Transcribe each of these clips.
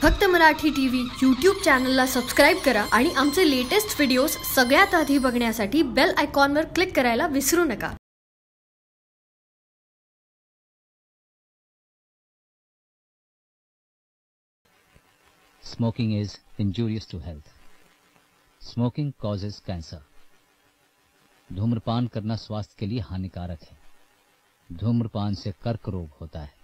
फक्त Marathi TV YouTube चॅनलला subscribe करा आणि आमचे लेटेस्ट व्हिडिओज सगळ्यात आधी बघण्यासाठी बेल आयकॉनवर क्लिक करायला विसरू नका. Smoking is injurious to health. Smoking causes cancer. धूम्रपान करना स्वास्थ्य के लिए हानिकारक है. धूम्रपान से कर्क रोग होता है.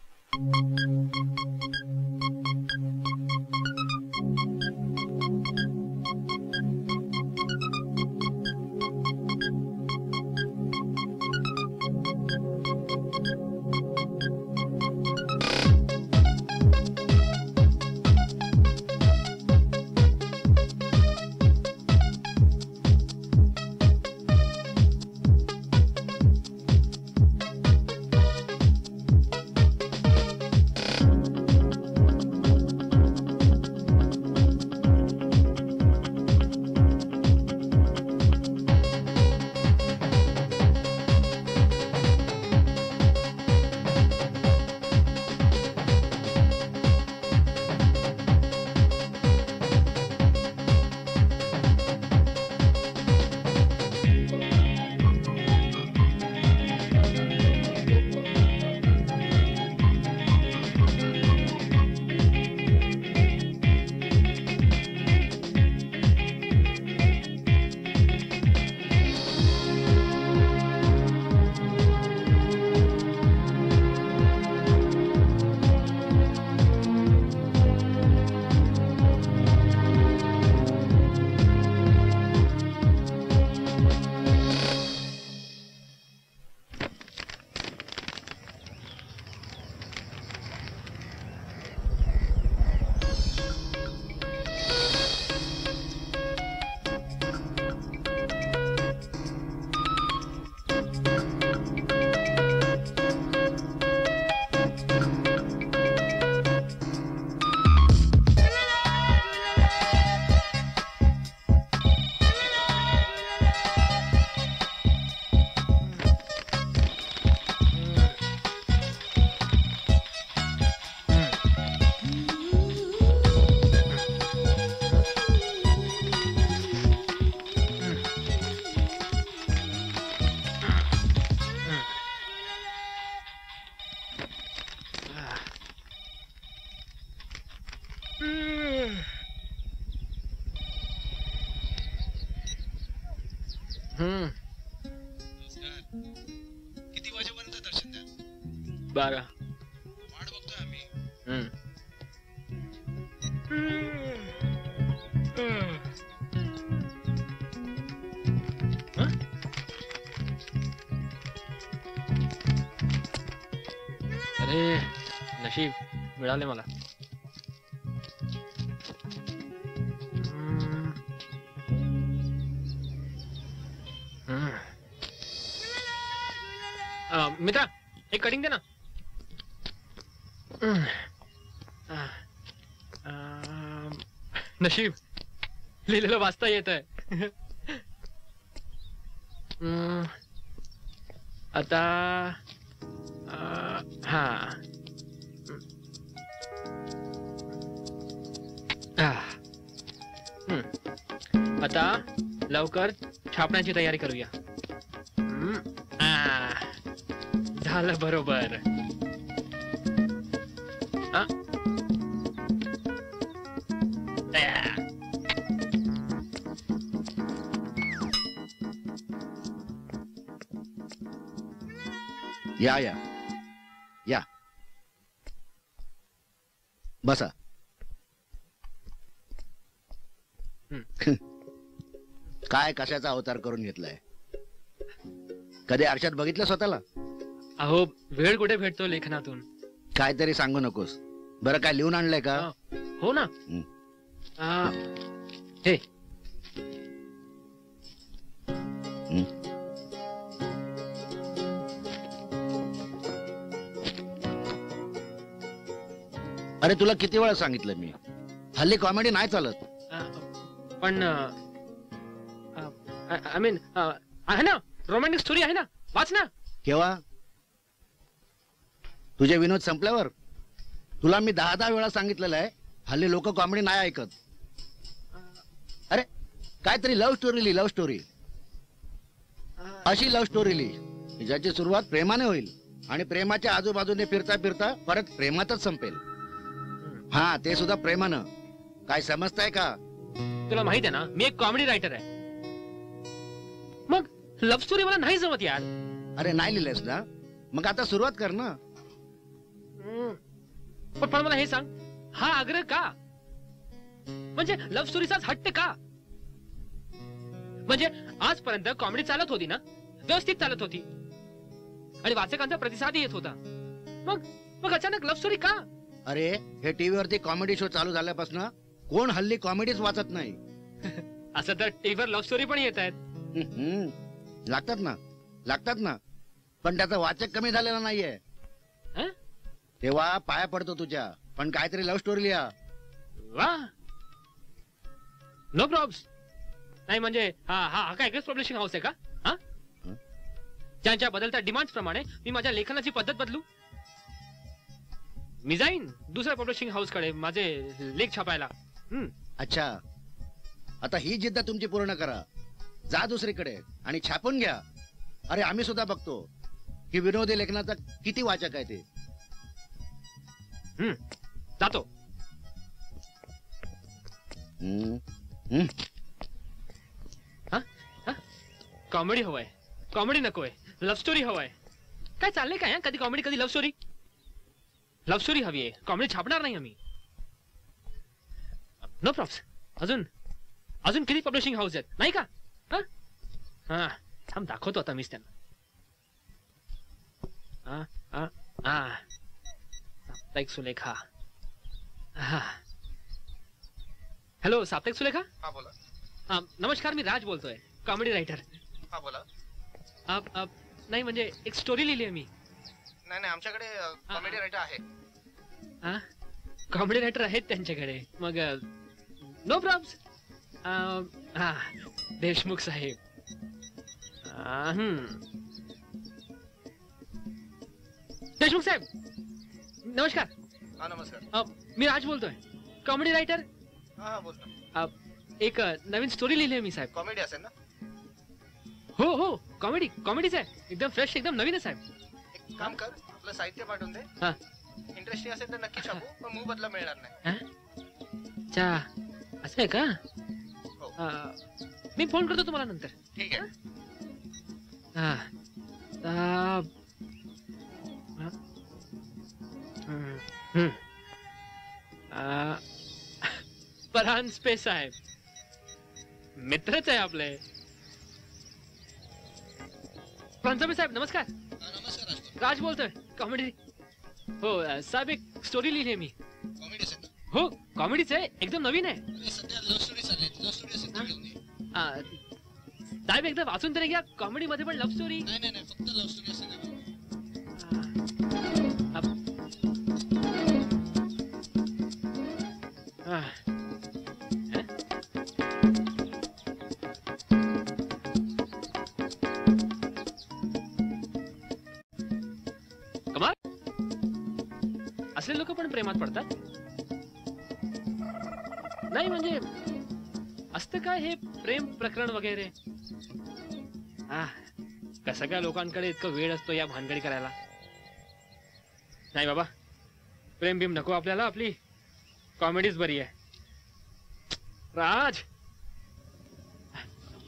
किती वाजेपर्यंत दर्शन द्या? 12. वाट बघतोय आम्ही. अरे नशीब मिळाले मला. मित्रा एक कटिंग दे ना. नशीब लिहिलेलं वाचता येत आहे. आता हा आता लवकर छापण्याची तयारी करूया. झालं बरोबर. या या या बसा. काय कशाचा अवतार करून घेतलाय? कधी आरशात बघितलं स्वतःला? अहो वेळ कुठे भेटतो लेखनातून. काहीतरी सांगू नकोस बरं. काय लिहून आणलंय का? हो ना. हे अरे तुला किती वेळा सांगितलं मी, हल्ली कॉमेडी नाही चालत. पण आय मीन आहे ना रोमॅन्टिक स्टोरी आहे ना, वाच ना. केव्हा? तुझे विनोद संपल्यावर? तुला मी 10 वेळा सांगितलेलं आहे हल्ली लोक कॉमेडी नाही ऐकत. अरे काहीतरी लव्ह स्टोरी लिही, लव्ह स्टोरी. अशी लव्ह स्टोरी लिही ज्याची सुरुवात प्रेमाने होईल आणि प्रेमाच्या आजूबाजूने फिरता फिरता परत प्रेमातच संपेल. हा, ते सुद्धा प्रेमानं. काय समजताय का? तुला माहित आहे ना, मी एक कॉमेडी रायटर आहे. मग लव्ह स्टोरी मला नाही जमत यार. अरे नाही लिहिलंयस ना, मग आता सुरुवात कर ना. पण मला हे सांग, हा आग्रह का? म्हणजे लव्ह स्टोरीचाच हट्ट का? म्हणजे आजपर्यंत कॉमेडी चालत होती ना, व्यवस्थित चालत होती आणि वाचकांचा प्रतिसाद येत होता. मग अचानक लव्ह स्टोरी का? अरे हे टीव्ही वरती कॉमेडी शो चालू झाल्यापासून कोण हल्ली कॉमेडीच वाचत नाही. असं तर टीव्हीवर लव्ह स्टोरी पण येत आहेत. लागतात ना, पण त्याचा वाचक कमी झालेला नाहीये. तेव्हा पाया पडतो तुझ्या, पण काहीतरी लव्ह स्टोरी लिहा. वा, नो प्रॉब्स. नाही म्हणजे हा काय एकच पब्लिशिंग हाऊस आहे का? ज्यांच्या बदलत्या डिमांड प्रमाणे मी माझ्या लेखनाची पद्धत बदलू? मी जाईन दुसऱ्या पब्लिशिंग हाऊस कडे माझे लेख छापायला. अच्छा, आता ही जिद्द तुमची पूर्ण करा. जा दुसरीकडे आणि छापून घ्या. अरे आम्ही सुद्धा बघतो की विनोदी लेखनाचा किती वाचक आहे ते. जातो. कॉमेडी हवंय, कॉमेडी नकोय, लव्ह स्टोरी हवंय. काय चाललंय काय? कधी कॉमेडी कधी लव्ह स्टोरी. लव्ह स्टोरी हवी आहे, कॉमेडी छापणार नाही आम्ही. No probs. अजून किती पब्लिशिंग हाऊस आहेत नाही का? थांब दाखवतो आता मीच त्यांना. साप्ताहिक सुलेखा. हॅलो, साप्ताहिक सुलेखा. हा बोला. नमस्कार, मी राज बोलतोय, कॉमेडी रायटर. हा बोला. नाही म्हणजे एक स्टोरी लिहिली आहे मी. नाही आमच्याकडे कॉमेडी रायटर आहे. कॉमेडी रायटर आहेत त्यांच्याकडे. मग नो प्रॉब्स. देशमुख साहेब. देशमुख साहेब नमस्कार. हा नमस्कार. मी राज बोलतोय, कॉमेडी रायटर. हा बोलतो. एक नवीन स्टोरी लिहिली आहे मी साहेब. कॉमेडी असेल ना? हो कॉमेडीच आहे, एकदम फ्रेश, एकदम नवीनच आहे. एक काम कर, आपलं साहित्य पाठवून दे. इंटरेस्टिंग असेल तर नक्की छापू, पण मूळ बदला मिळणार नाही. अच्छा, असं आहे का? मी फोन करतो तुम्हाला नंतर. ठीक आहे. परांजपे साहेब मित्रच आहे आपले. परांजपे साहेब नमस्कार. नमस्कार. राज बोलतोय, कॉमेडी. हो साहेब, एक स्टोरी लिहिली आहे मी. कॉमेडी असेल ना? हो कॉमेडीच आहे, एकदम नवीन आहे. सध्या लव्ह स्टोरी चालली. लव्ह स्टोरी असेल तर घेऊन ये. साहेब एकदा वाचून तरी घ्या, कॉमेडी मध्ये पण लव्ह स्टोरी. नाही फक्त लव्ह स्टोरी असेल ना. कमाल, असले लोक पण प्रेमात पडतात. नाही म्हणजे असतं काय हे प्रेम प्रकरण वगैरे. कसं काय लोकांकडे इतकं वेळ असतो या भानगडी करायला. नाही बाबा, प्रेम भीम नको आपल्याला, आपली कॉमेडीच बरी आहे. राज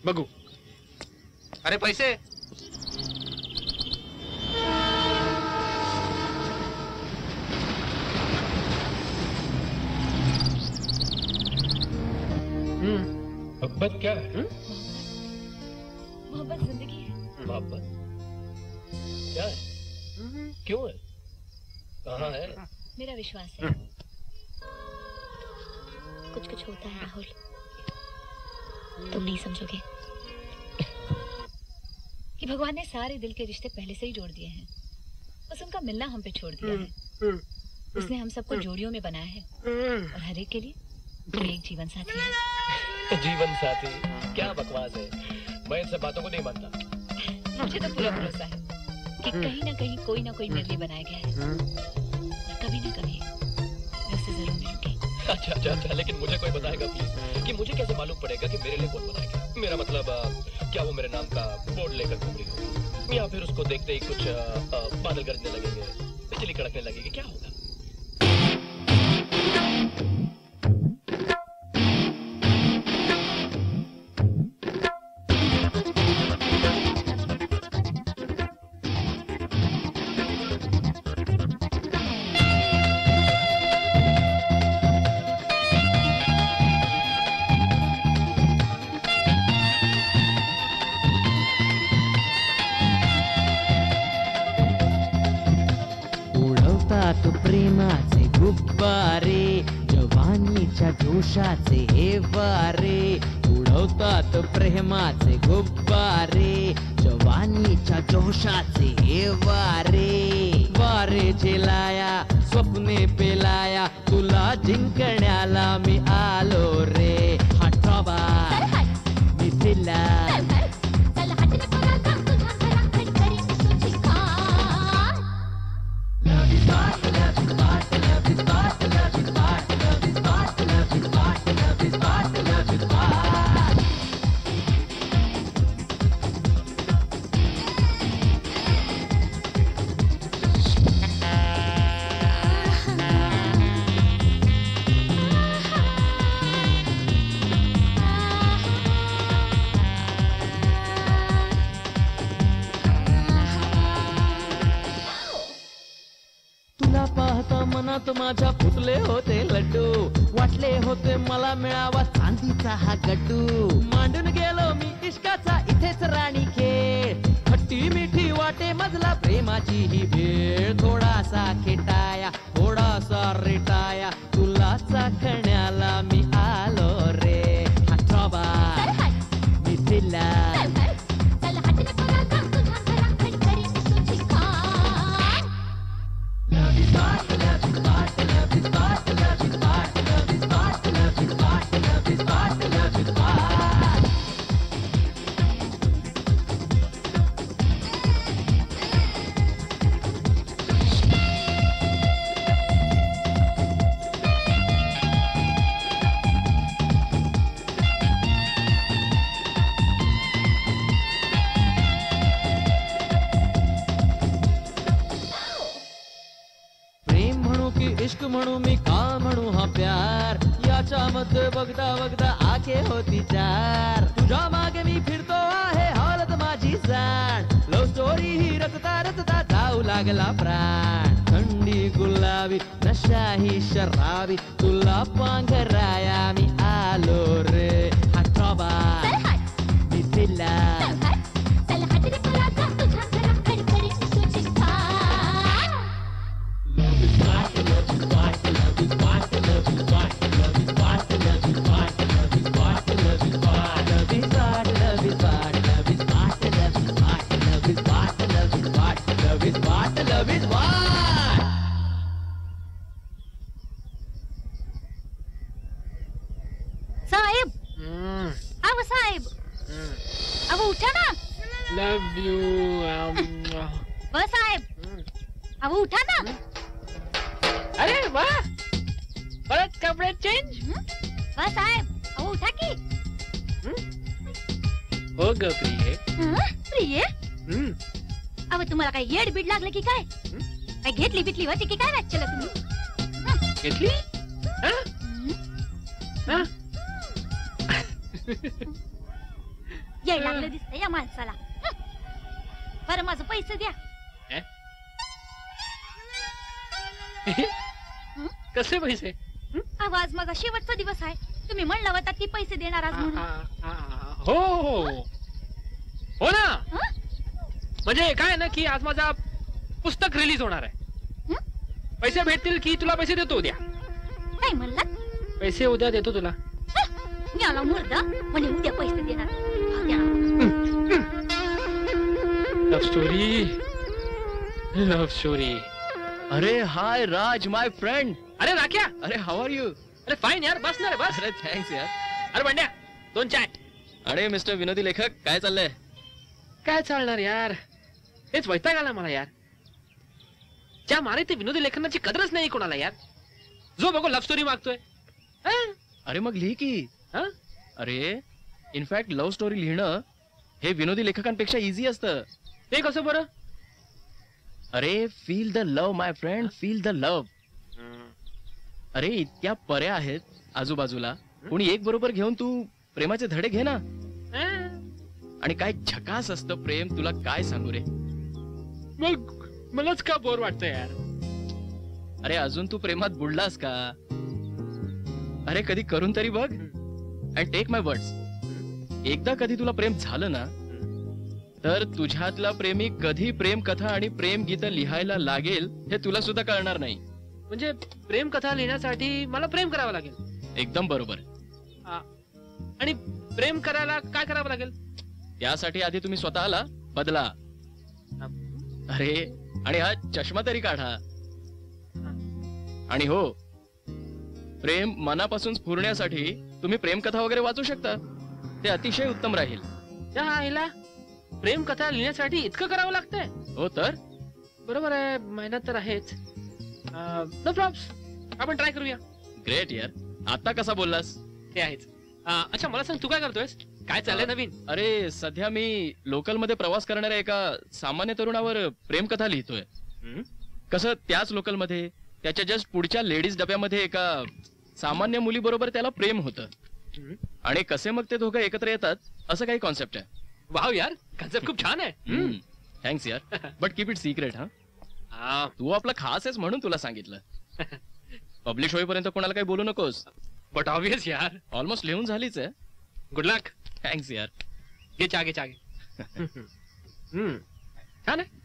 बघू. अरे पैसे. मोहब्बत क्या है? मोहब्बत जिंदगी है। मोहब्बत क्या है? क्यों है? कहाँ है? मेरा विश्वास है कुछ कुछ होता है राहुल, तुम नहीं समझोगे कि भगवान ने सारे दिल के रिश्ते पहले से ही जोड़ दिए हैं, बस उनका मिलना हम पे छोड़ दिया है। उसने हम सबको जोड़ियों में बनाया है और हर एक के लिए कोई एक जीवन साथी है। जीवन साथी क्या बकवास है, मैं इन सब बातों को नहीं मानता। मुझे तो पूरा भरोसा है कि कहीं ना कहीं कोई ना कोई मेरे लिए बनाया गया है और कभी ना कभी मैं उससे जरूर मिलूंगी। अच्छा अच्छा अच्छा, लेकिन मुझे कोई बताएगा प्लीज कि मुझे कैसे मालूम पड़ेगा कि मेरे लिए कौन बनाएगा? मेरा मतलब क्या वो मेरे नाम का बोर्ड लेकर घूम रही होगी, या फिर उसको देखते ही कुछ बादल गरजने लगेंगे, बिजली कड़कने लगेगी, क्या होगा? प्रेमाचे गुब्बारे, जवानीच्या जोशाचे हे वारे, उडवतात प्रेमाचे गुब्बारे, जवानीच्या जोशाचे हे वारे, वारे झेलाया स्वप्ने पेलाया, तुला जिंकण्याला मी आलो रे, हटवा मिथिला मनात माझ्या फुटले होते लड्डू, वाटले होते मला मिळावा चांदीचा हा गड्डू, मांडून गेलो मी इश्काचा इथेच राणी खेळ, खट्टी मिठी वाटे मजला प्रेमाची ही भेळ, थोडासा खेटाया थोडासा रेटाया, तुला चाखण्याला मी आलो रे, हटवा मिथिला म्हणू मी का म्हणू हा प्यार, याच्यामध्ये बघता बघता आखे होती चार, तुझ्या मागे मी फिरतो आहे हालत माझी जाण, लव स्टोरी ही रचता रचता जाऊ लागला प्राण, थंडी गुलाबी नशा ही शराबी, तुला पांघराया मी आलो रे, हटवा मिथिला साहेब, अहो साहेब, अहो उठा ना. लव यू. साहेब, अहो उठा ना. अरे वाह, परत कपडे चेंज. साहेब, अहो उठा की. हो ग प्रिये. प्रिये, अहो तुम्हाला काय येड बीड लागलं की काय? काय घेतली बिटली होती की काय वाचलं तुम्ही? घेतली? येड लागलं दिसतंय या माणसाला. बरं माझं पैसे द्या. कसे पैसे? आवाज माझा शेवटचा दिवस आहे. तुम्ही म्हणला होता की पैसे देणार आज म्हणून. हो हो हो ना. म्हणजे काय ना की आज माझा पुस्तक रिलीज होणार आहे. पैसे भेटतील की तुला पैसे देतो उद्या. काय म्हणला? पैसे उद्या देतो तुला. याला मुर्दा म्हणे उद्या पैसे देणार. लव स्टोरी, लव स्टोरी. अरे हाय राज माय फ्रेंड. अरे राख्या. अरे हाउ आर यू? अरे फाइन यार, बस ना रे बस. अरे थँक्स यार. अरे बंड्या, 2 चाय. अरे मिस्टर विनोदी लेखक, काय चाललंय? काय चालणार यार, हेच वैताग आला मला यार. ज्या मारे ते विनोदी लेखनाची कदरच नाही कोणाला यार. जो बघो लव्ह स्टोरी मागतोय, अरे मग लिही की. अरे इनफॅक्ट लव्ह स्टोरी लिहिणं हे विनोदी लेखकांपेक्षा इझी असतं. ते कसं बरं? अरे feel the love my friend, feel the love. अरे इतक्या पर्या आहेत आजूबाजूला, कोणी एक बरोबर घेऊन तू प्रेमाचे धडे घे ना. आणि काय झकास असतं प्रेम, तुला काय सांगू रे. मग मलाच का बोर वाटतंय यार. अरे अजून तू प्रेमात बुडलास का? अरे कधी करून तरी बघ. अँड टेक माय वर्ड्स, एकदा कधी तुला प्रेम झालं ना, तर तुझ्यातला प्रेमी कधी प्रेम कथा आणि प्रेम गीत लिहायला लागेल हे तुला सुद्धा कळणार नाही. म्हणजे प्रेम कथा लिहिण्यासाठी मला प्रेम करावं लागेल. एकदम बरोबर. आणि प्रेम करायला काय करावं लागेल? त्यासाठी आधी तुम्ही स्वतःला बदला. अरे आणि हा चष्मा तरी काढा. आणि हो, प्रेम मनापासून स्फुरण्यासाठी तुम्ही प्रेमकथा वगैरे वाचू शकता. ते अतिशय उत्तम राहील. त्या आईला प्रेम कथा लिहिण्यासाठी इतकं करावं लागतंय? हो तर बरोबर आहे, मेहनत तर आहेच. नो प्रॉब्स, आपण ट्राय करूया. ग्रेट यार, आता कसा बोललास? ते आहेच. अच्छा मला सांग, तू काय करतोयस? काय चाललंय नवीन? अरे सध्या मी लोकल मध्ये प्रवास करणाऱ्या एका सामान्य तरुणावर प्रेमकथा लिहितोय. कसं त्याच लोकल मध्ये त्याच्या जस्ट पुढच्या लेडीज डब्यामध्ये एका सामान्य मुली बरोबर त्याला प्रेम होतं. आणि कसे मग ते दोघं एकत्र येतात असं काही कॉन्सेप्ट आहे. वाव यार, कन्सेप्ट खूप छान आहे. थँक्स यार, बट कीप इट सिक्रेट. हा तू आपला खास आहेस म्हणून तुला सांगितलं. पब्लिश होईपर्यंत कोणाला काही बोलू नकोस. बट ऑब्वियस यार. ऑलमोस्ट लिहून झालीच आहे. गुड लक. थँक्स यार. घे चागे चागे. छान आहे.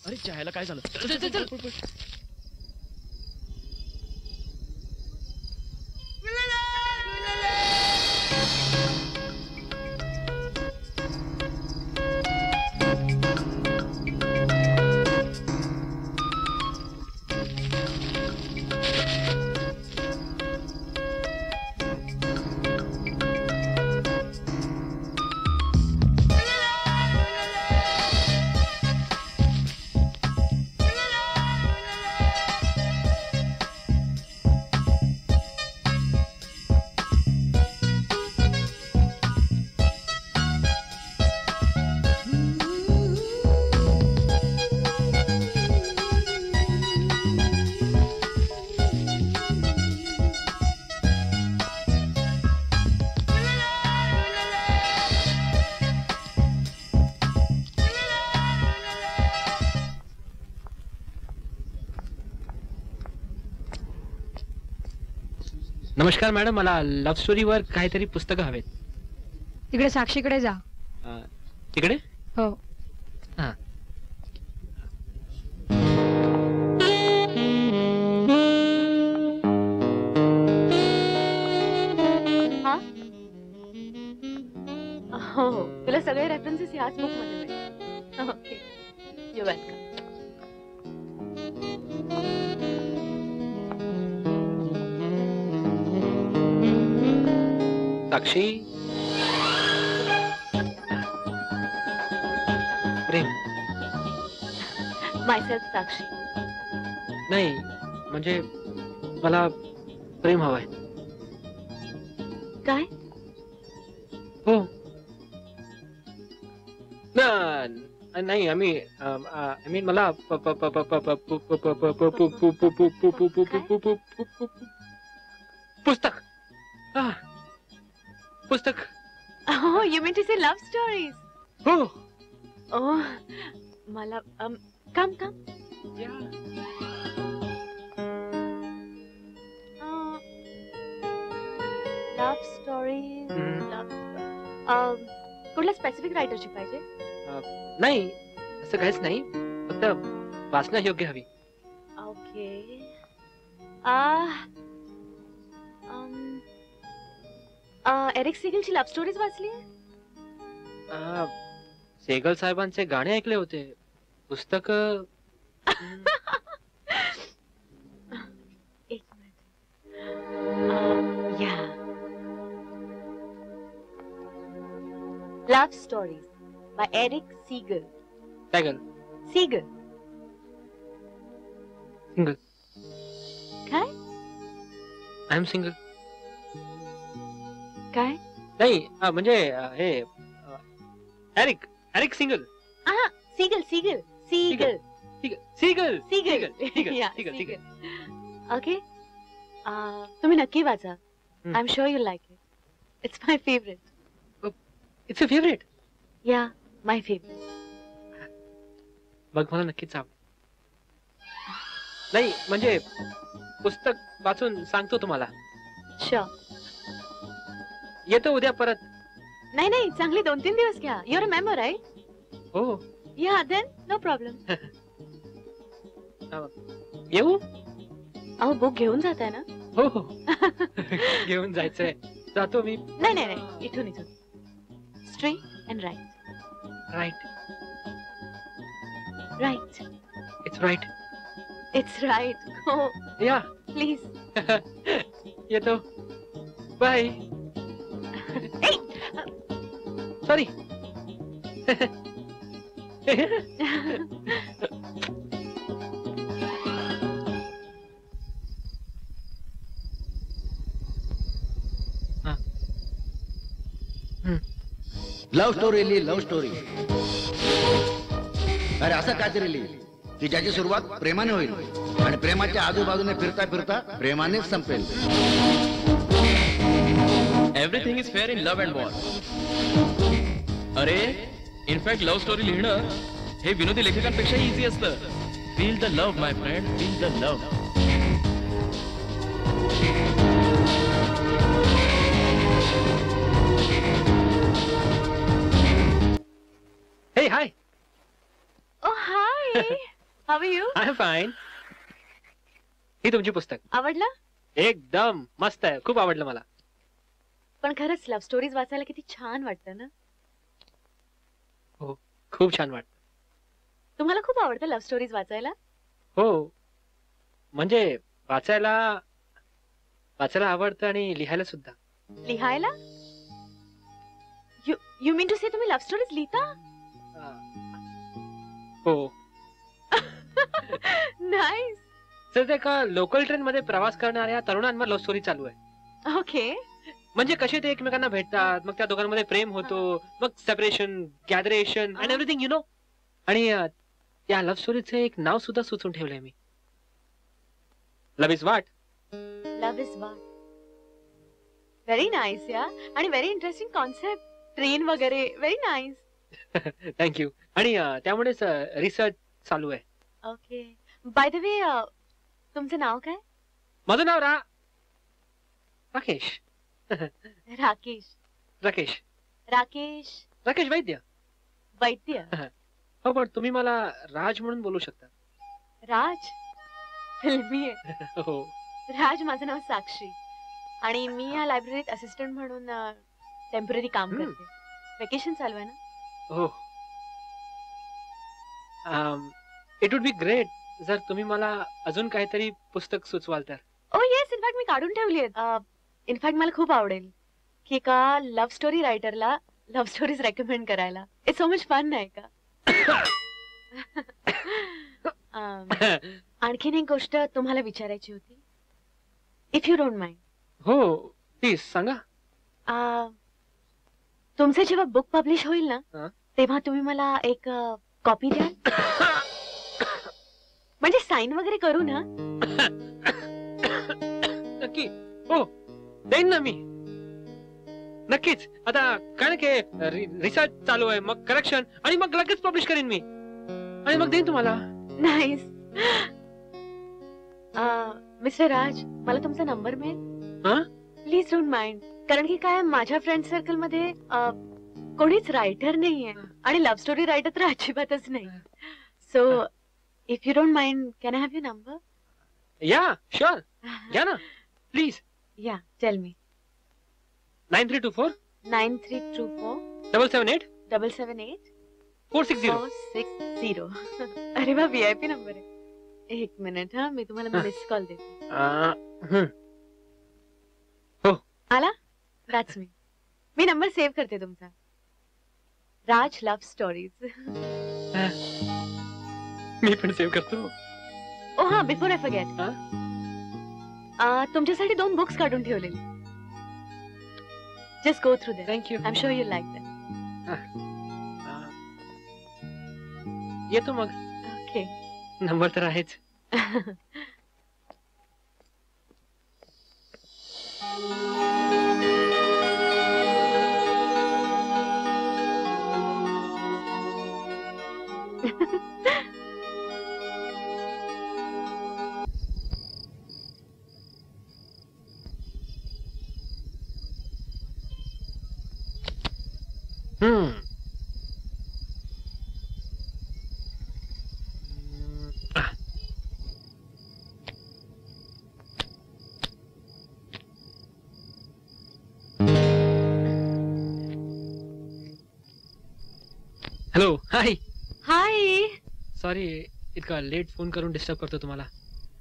अरे चहायला काय झालं? चल चल चल. नमस्कार मॅडम, मला लव्ह स्टोरीवर काहीतरी पुस्तकं हवेत. तिकडे साक्षीकडे जा. तिकडे? हो. हा. हो, तुला सगळे रेफरन्सेस ह्याच बुक मध्ये मिळतील. Okay, you welcome. Sakshi, Prem myself Sakshi. नाही, म्हणजे मला प्रेम हवंय. काय? हो. नाही, आय मीन मला पुस्तक. पुस्तक. Oh, you mean to say love stories? हो. Oh, मला come. Yeah. Love stories. कुठल्या स्पेसिफिक रायटरची पाहिजे? नाही, असं काहीच नाही, फक्त वाचना योग्य हवी. ओके. एरिक सीगलची लव्ह स्टोरीज वाचली? सेगल साहेबांचे गाणे ऐकले होते. पुस्तक एक मिनिट. या love stories by Erich Segal. Segal. Single. काय? I am single. काय? नाही म्हणजे हे Erich Erich single. Segal Segal Segal single Segal single Segal. Okay, तुम्ही नक्की वाचा. I am sure you like it. It's my favourite. It's a favourite. Yeah, my favourite. बघ मला नक्कीच आवडेल. नाही म्हणजे पुस्तक वाचून सांगतो तुम्हाला. शुअर. येतो उद्या परत. नाही नाही, चांगले 2-3 दिवस घ्या. You remember right? हो. Yeah, then no problem. येऊ? अहो, बुक घेऊन जाताय ना? हो हो. घेऊन जायचंय. जातो मी. नाही नाही नाही, इथून straight and right. Right. Right. It's right. It's right. हो, या प्लीज. येतो. बाय. सॉरी. लव्ह स्टोरी लिही, लव्ह स्टोरी. अरे असं काहीतरी लिही की ज्याची सुरुवात प्रेमाने होईल आणि प्रेमाच्या आजूबाजूने फिरता फिरता प्रेमानेच संपेल. Everything is fair in love and war. अरे इनफॅक्ट लव्ह स्टोरी लिहिणं हे विनोदी लेखकांपेक्षा इझी असतं. Feel the love my friend, feel the love. Hey hi. Oh hi. How are you? I am fine. ही तुमची पुस्तक. आवडलं? एकदम मस्त आहे. खूप आवडलं मला. पण खरंच लव्ह स्टोरीज वाचायला किती छान वाटतं ना. हो, खूप छान वाटतं. तुम्हाला खूप आवडतं लव्ह स्टोरीज वाचायला? हो, म्हणजे वाचायला आवडतं आणि लिहायला सुद्धा. लिहायला? यू मीन टू से तुम्ही लव्ह स्टोरीज लिहिता? हो. नाईस. सर, एका लोकल ट्रेन मध्ये प्रवास करणाऱ्या तरुणांवर लव्ह स्टोरी चालू आहे. ओके. म्हणजे कसे ते एकमेकांना भेटतात, मग त्या दोघांमध्ये प्रेम होतो, मग separation, gatheration and everything you know. आणि त्या लव्ह स्टोरीचं एक नाव सुद्धा सुचवून ठेवलंय मी. Love is what. Love is what. Very nice. Yeah, आणि व्हेरी इंटरेस्टिंग कॉन्सेप्ट. ट्रेन वगैरे. Very nice. थँक्यू. आणि त्यामुळेच रिसर्च चालू आहे. ओके. बाय द वे, तुमचं नाव काय? माझं नाव राकेश. राकेश. राकेश. राकेश. राकेश वैद्य. वैद्य. हो, पण तुम्ही मला राज म्हणून बोलू शकता. राज? फिल्मी आहे. हो. राज माझं नाव साक्षी. आणि मी या लायब्ररीत असिस्टंट म्हणून टेम्पररी काम करते. वेकेशन चालू आहे ना. हो. इट वुड बी ग्रेट जर तुम्ही मला अजून काहीतरी पुस्तक सुचवाल तर. ओ येस, इनफॅक्ट मी काढून ठेवली आहेत. इनफॅक्ट मला खूप आवडेल की एका लव्ह स्टोरी रायटरला लव्ह स्टोरीज रेकमेंड करायला. इट्स सो मच फन, नाही का? आणखीन एक गोष्ट तुम्हाला विचारायची होती, इफ यू डोंट माइंड. हो, प्लीज सांगा. तुमचं जेव्हा बुक पब्लिश होईल ना, तेव्हा तुम्ही मला एक कॉपी द्या. म्हणजे साइन वगैरे करू ना. नक्की. हो, देईन ना मी. नक्कीच. आता काय ना, रिसर्च चालू आहे, मग करेक्शन, आणि मग लगेच पब्लिश करेन मी, आणि मग देईन तुम्हाला. नाईस. मिस्टर राज, मला तुमचा नंबर मिळेल? Please don't mind. कारण की काय, माझ्या फ्रेंड सर्कल मध्ये कोणीच रायटर नाहीये, आणि लव्ह स्टोरी रायटर तर अजिबातच नाही. So if you don't mind, can I have your number? या, शुअर. घ्या ना, प्लीज. या, टेल मी. 9324 9324 778 778 460 460. अरे वा, VIP नंबर आहे. एक मिनिट. मी तुम्हाला मिस कॉल देते. हो, आला. That's me. Me number save करते तुमचा. राज लव्ह स्टोरीज. मी पण सेव्ह करतो. ओ हा, बिफोर आय फॉरगेट, तुमच्यासाठी 2 बुक्स काढून ठेवले. Just go through them. Thank you. I am sure you like them. येतो मग. ओके. नंबर तर आहेच. हॅलो. हाय. हाय. सॉरी इतका लेट फोन करून डिस्टर्ब करतो तुम्हाला,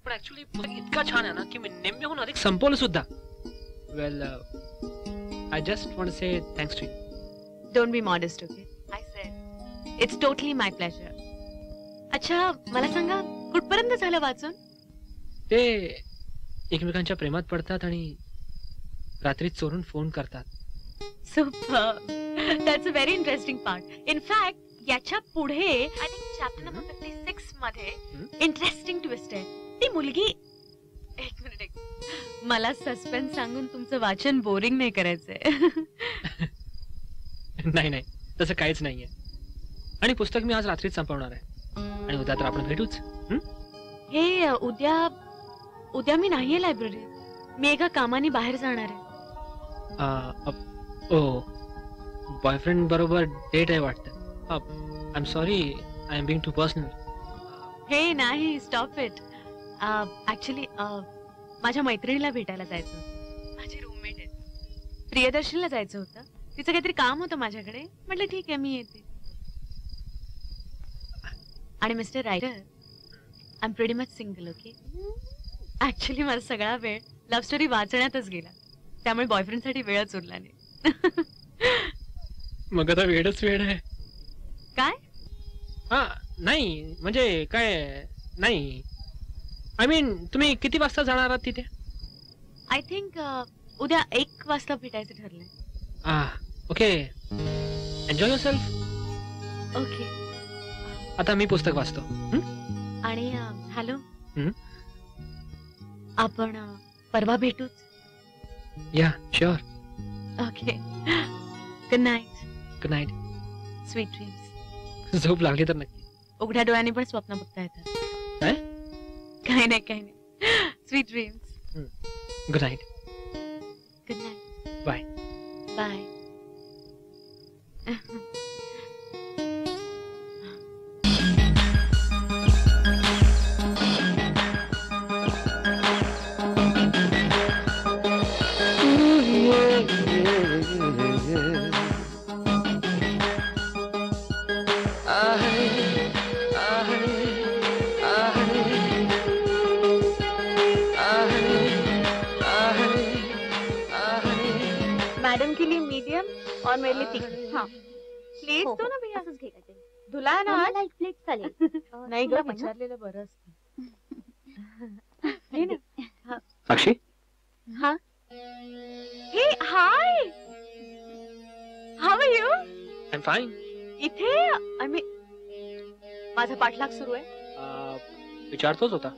पण ऍक्च्युली इतका छान आहे ना की मी निम्म्याहून अधिक संपवलं सुद्धा. Well I just want say thanks to you. Don't be modest. Okay. I said it's totally my pleasure. अच्छा मला सांगा कुठपर्यंत झालं वाचून? ते एकमेकांच्या प्रेमात पडतात आणि रात्री चोरून फोन करतात. Super. That's a very interesting part. In fact याच्या पुढे आय थिंक चॅप्टर नंबर 56 मध्ये इंटरेस्टिंग ट्विस्ट आहे. ती मुलगी एक मिनिट मला सस्पेन्स सांगून तुमचं वाचन बोरिंग नाही करायचंय. नाही नाही तसं काहीच नाहीये. आणि पुस्तक मी आज रात्रीच संपवणार आहे आणि उद्या तर आपण भेटूच. हे उद्या मी नाहीये लायब्ररीत. मी एका कामाने बाहेर जाणार आहे. ओ बॉयफ्रेंड बरोबर डेट आहे वाटतं. I am sorry I am being too personal. हे नाही स्टॉप इट. ऍक्च्युली माझ्या मैत्रिणीला भेटायला जायचं होतं. माझी रूममेट आहे. प्रियदर्शनला जायचं होतं. तिचं काहीतरी काम होतं माझ्याकडे. म्हटलं ठीक आहे मी येते. आणि mister writer I am pretty much single. Okay. Actually माझा सगळा वेळ लव्ह स्टोरी वाचण्यातच गेला. त्यामुळे बॉयफ्रेंडसाठी वेळच उरला नाही. मग आता वेळच वेळ आहे. काय? हा नाही म्हणजे काय नाही. आय मीन तुम्ही किती वाजता जाणार आहात तिथे? आय थिंक उद्या 1 वाजता भेटायचं ठरलंय. ओके. Enjoy yourself. ओके. आता मी पुस्तक वाचतो. आणि हॅलो आपण परवा भेटूच. या sure. Okay. Good night. Good night. Sweet dreams. झोप लागली तर नक्की. उघड्या डोळ्यांनी पण स्वप्न बघता येतात. काय? काही नाही. Sweet dreams. Good night. Good night. Bye. Bye. Madam के लिए मीडियम और मेरे लिए तीखी. हाँ प्लीज दो ना भैया. धुला है ना आज? एक प्लेट चालेल. नाही ग विचारलेलं बरं असतं. साक्षी. हाँ. Hey hi. How are you? I am fine. इथे आम्ही माझा पाठलाग सुरू आहे. विचारतोच होता.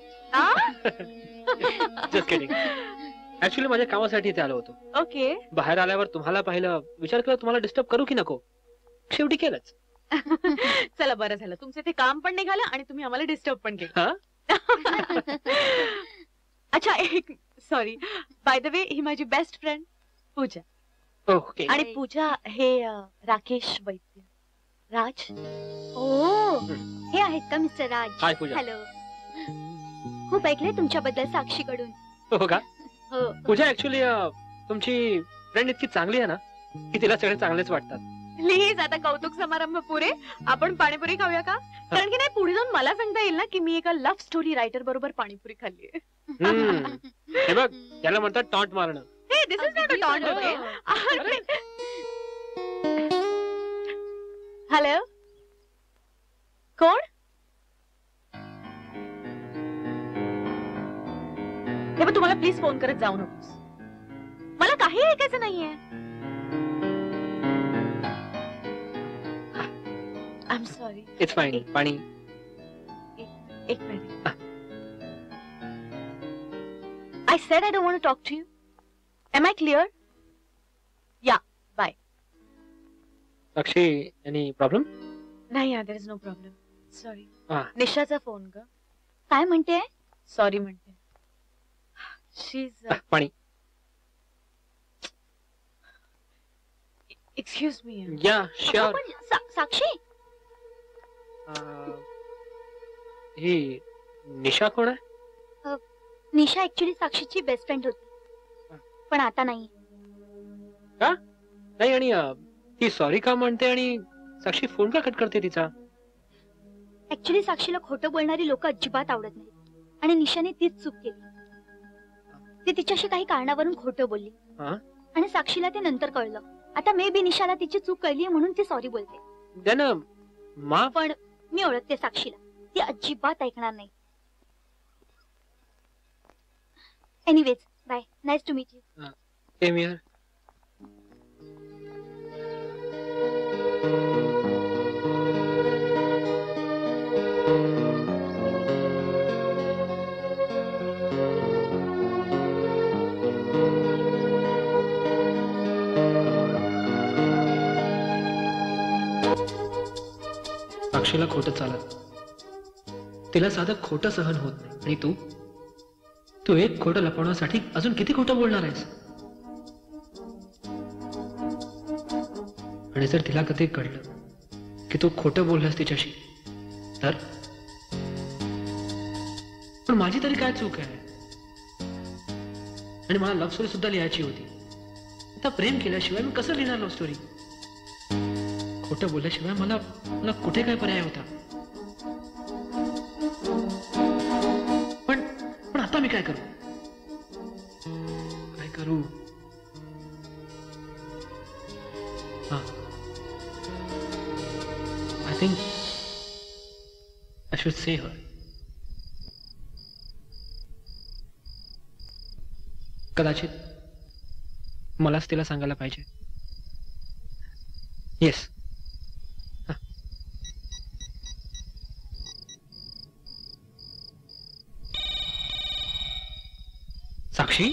Just kidding. ऍक्च्युली माझ्या कामासाठी इथे आलो होतो. ओके. बाहेर आल्यावर तुम्हाला पाहिलं विचार केला तुम्हाला डिस्टर्ब करू की नको. शेवटी केलंच. चला बरं झालं तुमचं ते काम पण निघालं आणि तुम्ही आम्हाला डिस्टर्ब पण केलं. अच्छा एक सॉरी बाय द वे ही माझी बेस्ट फ्रेंड पूजा. ओके. आणि पूजा हे राकेश वैद्य. राज. ओ हे आहेत का मिस्टर राज? हाय पूजा. हॅलो. खूप ऐकलंय तुमच्याबद्दल साक्षीकडून. हो का? हो. पूजा ऍक्च्युली तुमची फ्रेंड इतकी चांगली आहे ना की तिला सगळे चांगलेच वाटतात. प्लीज आता कौतुक समारंभ पुरे. आपण पाणीपुरी खाऊया का? कारण की नाही पुढे जाऊन मला सांगता येईल ना की मी एका लव्ह स्टोरी रायटर बरोबर पाणीपुरी खाल्ली. हे बघ याला म्हणतात टॉन्ट मारणं. Hey this is not a taunt. Okay. Hello कोण? हे बघ तुम्हाला प्लीज फोन करत जाऊ नकोस. मला काही ऐकायचं नाहीये. I am sorry. It's fine. पाणी. एक minute. I said I don't want to talk to you. Am I clear? Yeah, bye. Sakshi, any problem? नाही यार, there is no problem. Sorry. निशाचा फोन ग. काय म्हणते? Sorry म्हणते. She's पाणी. Excuse me. Yeah, sure. पण साक्षी, ही निशा कोण आहे? निशा ऍक्च्युली साक्षीची बेस्ट फ्रेंड होती, पण आता नाही. का नाही? आणि ती सॉरी का म्हणते आणि साक्षी फोन का कट करते तिचा? ऍक्च्युली साक्षीला खोटं बोलणारी लोक अजिबात आवडत नाहीत आणि निशाने तीच चूक केली. ती तिच्याशी काही कारणावरून खोटं बोलली आणि साक्षीला ते नंतर कळलं. आता मे बी निशाला तिची चूक कळली म्हणून ती सॉरी बोलते. पण मी ओळखते साक्षीला, ती अजिबात ऐकणार नाही. Anyways, bye. Nice to meet you. Same here. साक्षीला खोटं चालत, तिला साधं खोटं सहन होत नाही. आणि तू एक खोटं लपवण्यासाठी अजून किती खोटं बोलणार आहेस? आणि जर तिला कधी कळलं की तू खोटं बोललास तिच्याशी तर? पण माझी तरी काय चूक आहे? आणि मला लव्ह स्टोरी सुद्धा लिहायची होती. आता प्रेम केल्याशिवाय मी कसं लिहिणार लव्ह स्टोरी? खोटं बोलल्याशिवाय मला कुठे काय पर्याय होता? पण आता मी काय करू? I think I should say her. कदाचित मलाच तिला सांगायला पाहिजे. येस. साक्षी.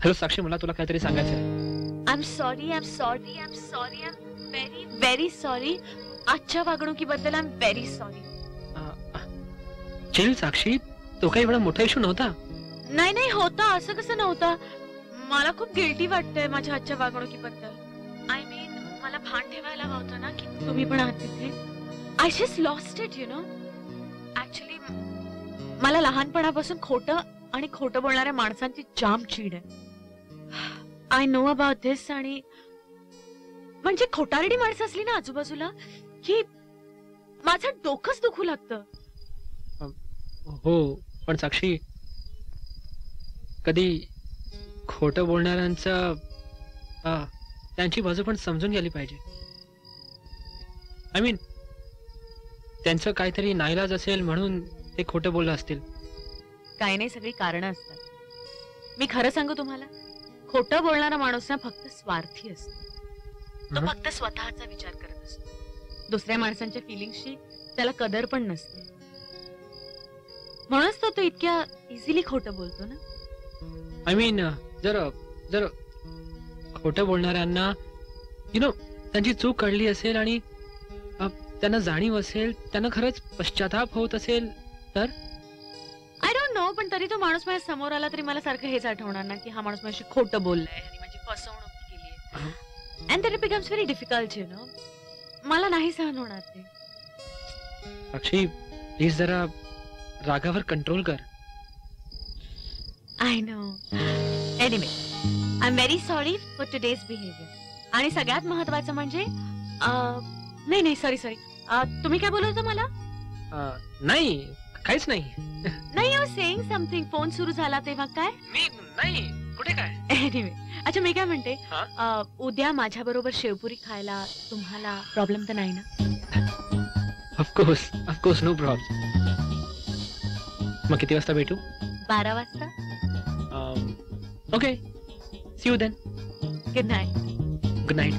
हॅलो साक्षी, मला तुला काहीतरी सांगायचं आहे. I'm sorry. I'm very, very sorry. आजच्या वागणुकीबद्दल I'm very sorry. चिल साक्षी, तो काही एवढा मोठा इशू नव्हता. नाही होता. असं कसं नव्हता? मला खूप गिल्टी वाटतंय माझ्या आजच्या वागणुकीबद्दल. आय मीन, मला भान ठेवायला हवं होतं ना की तुम्ही पण आहात तिथे. I just lost it, you know. Actually मला लहानपणापासून खोटं आणि खोटं बोलणाऱ्या माणसांची जाम चीड आहे. आय नो अबाउट दिस. आणि म्हणजे खोटारडी माणसं असली ना आजूबाजूला की माझं डोकंच दुखू लागतं. हो, पण साक्षी, कधी खोटं बोलणाऱ्यांचं त्यांची बाजू पण समजून घ्यायला पाहिजे. आय मीन, त्यांचं काहीतरी नाईलाज असेल म्हणून ते खोटं बोललं असतील. काही नाही, सगळी कारणं असतात. मी खरं सांगू तुम्हाला, खोटं बोलणारा माणूस ना फक्त स्वार्थी असतो. तो फक्त स्वतःचा विचार करत असतो. दुसऱ्या माणसांच्या फिलिंग्सची त्याला कदर पण नसते. म्हणूनच तो इतक्या इझिली खोटं बोलतो ना. आय मीन, जर खोटं बोलणाऱ्यांना त्यांची चूक कळली असेल आणि त्यांना जाणीव असेल, त्यांना खरंच पश्चाताप होत असेल तर? I don't know. पण तरी तो माणूस माझ्या समोर आला तरी मला सारखं हेच आठवणार ना की हा माणूस माझ्याशी खोटं बोललाय आणि माझी फसवणूक केली. And that it becomes very difficult, you know. मला नाही सहन होणार ते. साक्षी, प्लीज जरा रागावर कंट्रोल कर. I know. Anyway, I am very sorry for today's behaviour. आणि सगळ्यात महत्वाचं म्हणजे नाही सॉरी तुम्ही काय बोलत होता मला? नाही, काहीच नाही. नाही, यू सेइंग समथिंग. फोन सुरू झाला तेव्हा काय? मी नाही, कुठे काय? एनिवे, अच्छा मी काय म्हणते, उद्या माझ्या बरोबर शेवपुरी खायला तुम्हाला प्रॉब्लेम तर नाही ना? Of course, no problem. मग किती वाजता भेटू? 12 वाजता. Okay, see you then. Good night. Good night.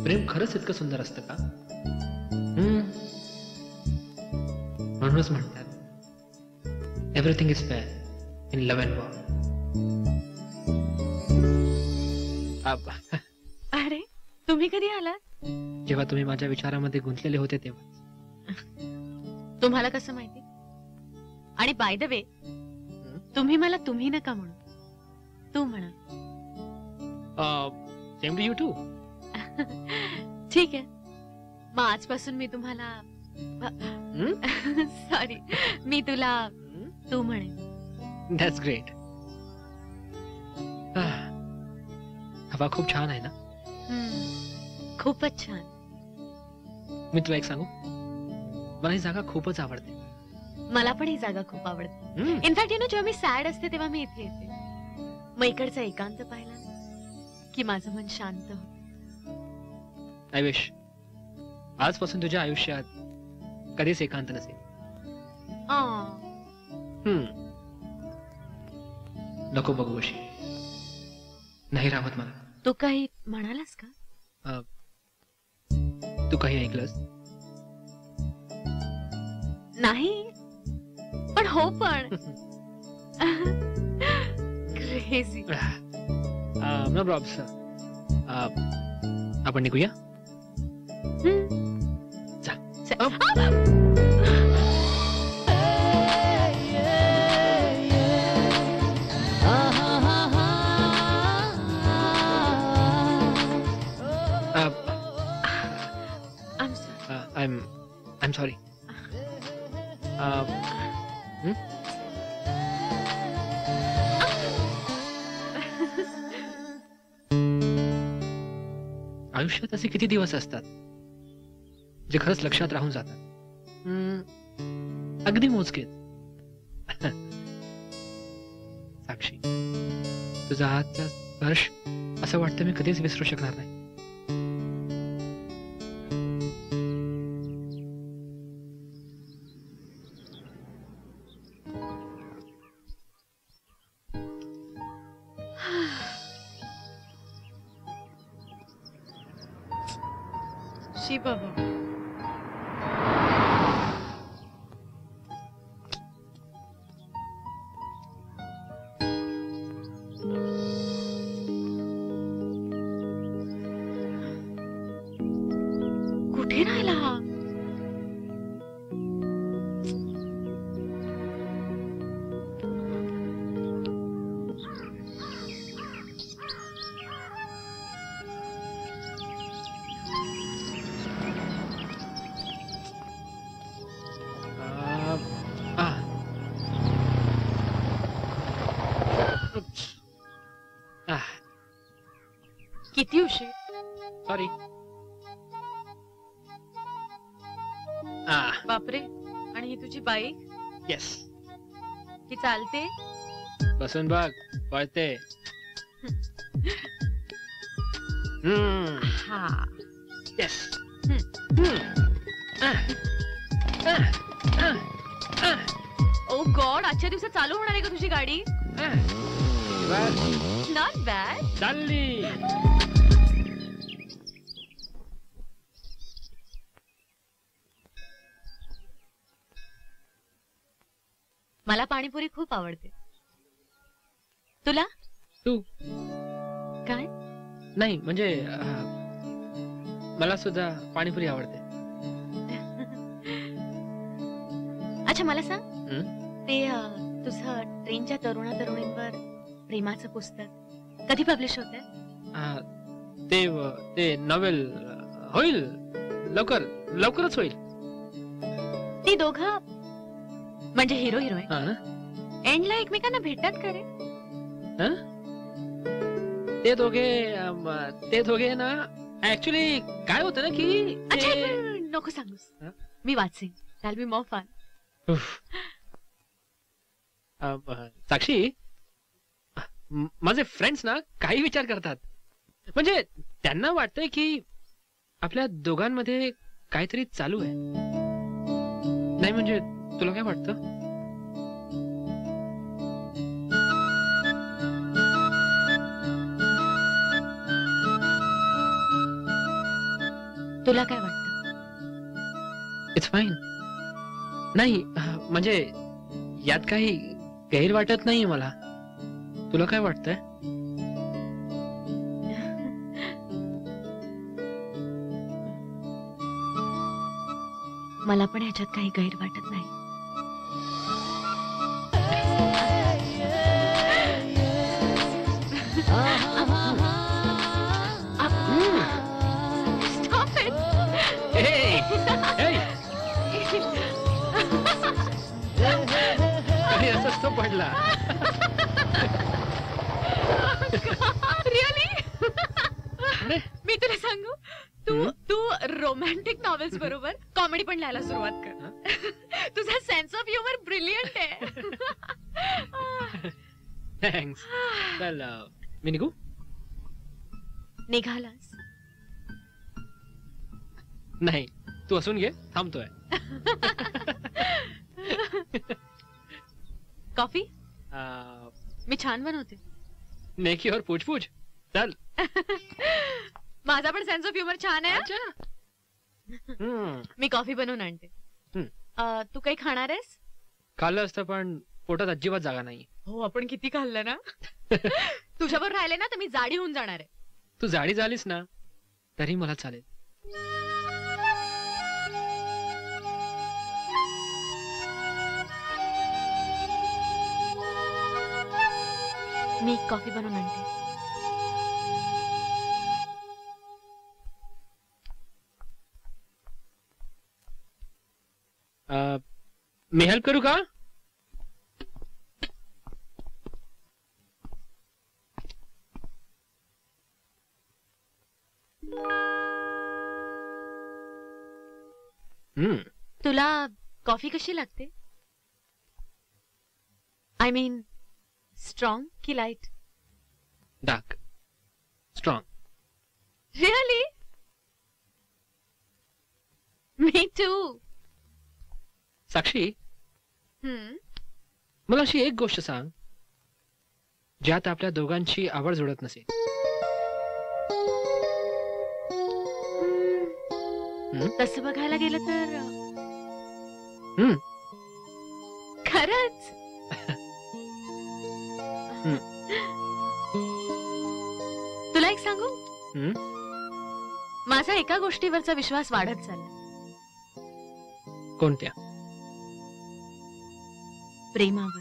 प्रेम खरंच इतकं सुंदर असतं का? म्हणूनच म्हणतात everything is fair in love and war. अरे तुम्ही कधी आलात? जेव्हा तुम्ही माझ्या विचारामध्ये गुंतलेले होते तेव्हा. तुम्हाला कसं माहिती? आणि बाय द वे तुम्ही मला तुम्ही नका म्हणू, तू म्हणा. Same to you too. ठीक आहे, मग आजपासून मी तुम्हाला सॉरी मी तुला तू म्हणेन. That's great. हवा खूप छान आहे ना? खूपच छान. मी तुला एक सांगू, मला ही जागा खूपच आवडते. मला पण ही जागा खूप आवडते. इनफॅक्ट जेव्हा मी सॅड असते तेव्हा मी इथे येते. मग इकडचा एकांत पाहिला की माझं मन शांत होतं. आय विश आजपासून तुझ्या आयुष्यात कधीच एकांत नसेल. नको बघू अशी, नाही राहत मला. तू काही म्हणालास का? तू काही ऐकलंस? नाही, पण हो पण क्रेझी. No problem. आपण निघूया. I'm sorry. आयुष्यात असे किती दिवस असतात जे खरंच लक्षात राहून जातात? अगदी मोजकेच. साक्षी, तुझा हातचा स्पर्श असं वाटतं मी कधीच विसरू शकणार नाही. शी बाबा. कुठे राहिला हा? किती उशीर? सॉरी. बापरे. आणि ही तुझी बाईक? येस. ही चालते? बसून बघ, पळते. हा. येस. ओ गॉड, आजच्या दिवसात चालू होणार आहे का तुझी गाडी? Not bad. चालली. मला पाणीपुरी खूप आवडते. तुला? तू? काय? नाही म्हणजे मला सुद्धा पाणीपुरी आवडते. अच्छा मला सांग, ते तुझं ट्रेनच्या तरुणा तरुणींवर प्रेमाचं पुस्तक कधी पब्लिश होतंय? ते नॉवेल होईल लवकरच होईल. ती दोघं म्हणजे हिरो हिरोईन एंडला एकमेकांना भेटतात का रे? ते दोघे ना ऍक्च्युली काय होतं ना की नको सांगूस, मी वाचेन. That'll be more fun. साक्षी, माझे फ्रेंड्स ना काही विचार करतात. म्हणजे त्यांना वाटतंय की आपल्या दोघांमध्ये काहीतरी चालू आहे. नाही म्हणजे तुला काय वाटतं? तुला काय वाटतं? It's fine. नाही म्हणजे यात काही गैर वाटत नाही मला. तुला काय वाटतंय? मला पण ह्याच्यात काही गैर वाटत नाही. Stop it. Hey. असंच तो पडला. रिअली? मी तुला सांगू, तू रोमॅन्टिक नॉवेल्स बरोबर कॉमेडी पण लिहायला सुरुवात कर. तुझा सेन्स ऑफ ह्युमर ब्रिलियंट आहे. थँक्स. चल मी निघू? निघालास? नाही, तू असून घे, थांबतोय. कॉफी मी छान बनवते. नेकी और पूछ चल. माझा पण सेन्स ऑफ ह्युमर छान आहे. मी कॉफी बनवून आणते. तू काही खाणार आहेस? खाल्लं असतं पण पोटात अजिबात जागा नाही. हो, आपण किती खाल्लं ना. तुझ्यावर राहिले ना तर मी जाडी होऊन जाणार आहे. तू जाडी झालीस ना तरी मला चालेल. मी कॉफी बनवून आणते. मी हेल्प करू का? तुला कॉफी कशी लागते? आय मीन स्ट्रॉंग की light? Dark. Strong. Really? Me too. Sakshi, मला अशी एक गोष्ट सांग ज्यात आपल्या दोघांची आवड जुळत नसेल. तसं बघायला गेलं तर खरंच. तुला एक सांगू, माझा एका गोष्टीवरचा विश्वास वाढत चालला. कोणत्या? प्रेमावर.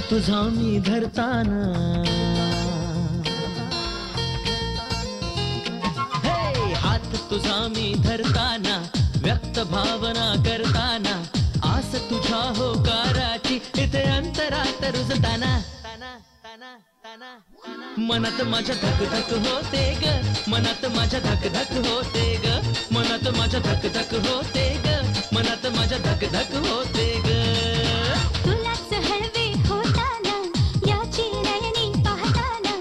तुझा मी धरताना तुझा मी धरताना, व्यक्त भावना करताना, आस तुझ्या होकाराची इथे अंतरात रुजताना, मनात माझ्या धक धक होते ग, मनात माझ्या धक धक होते ग, मनात माझ्या धक धक होते ग, मनात माझ्या धक धक होते ग. तुलाच हळवे होताना, याची नयनी पाहताना,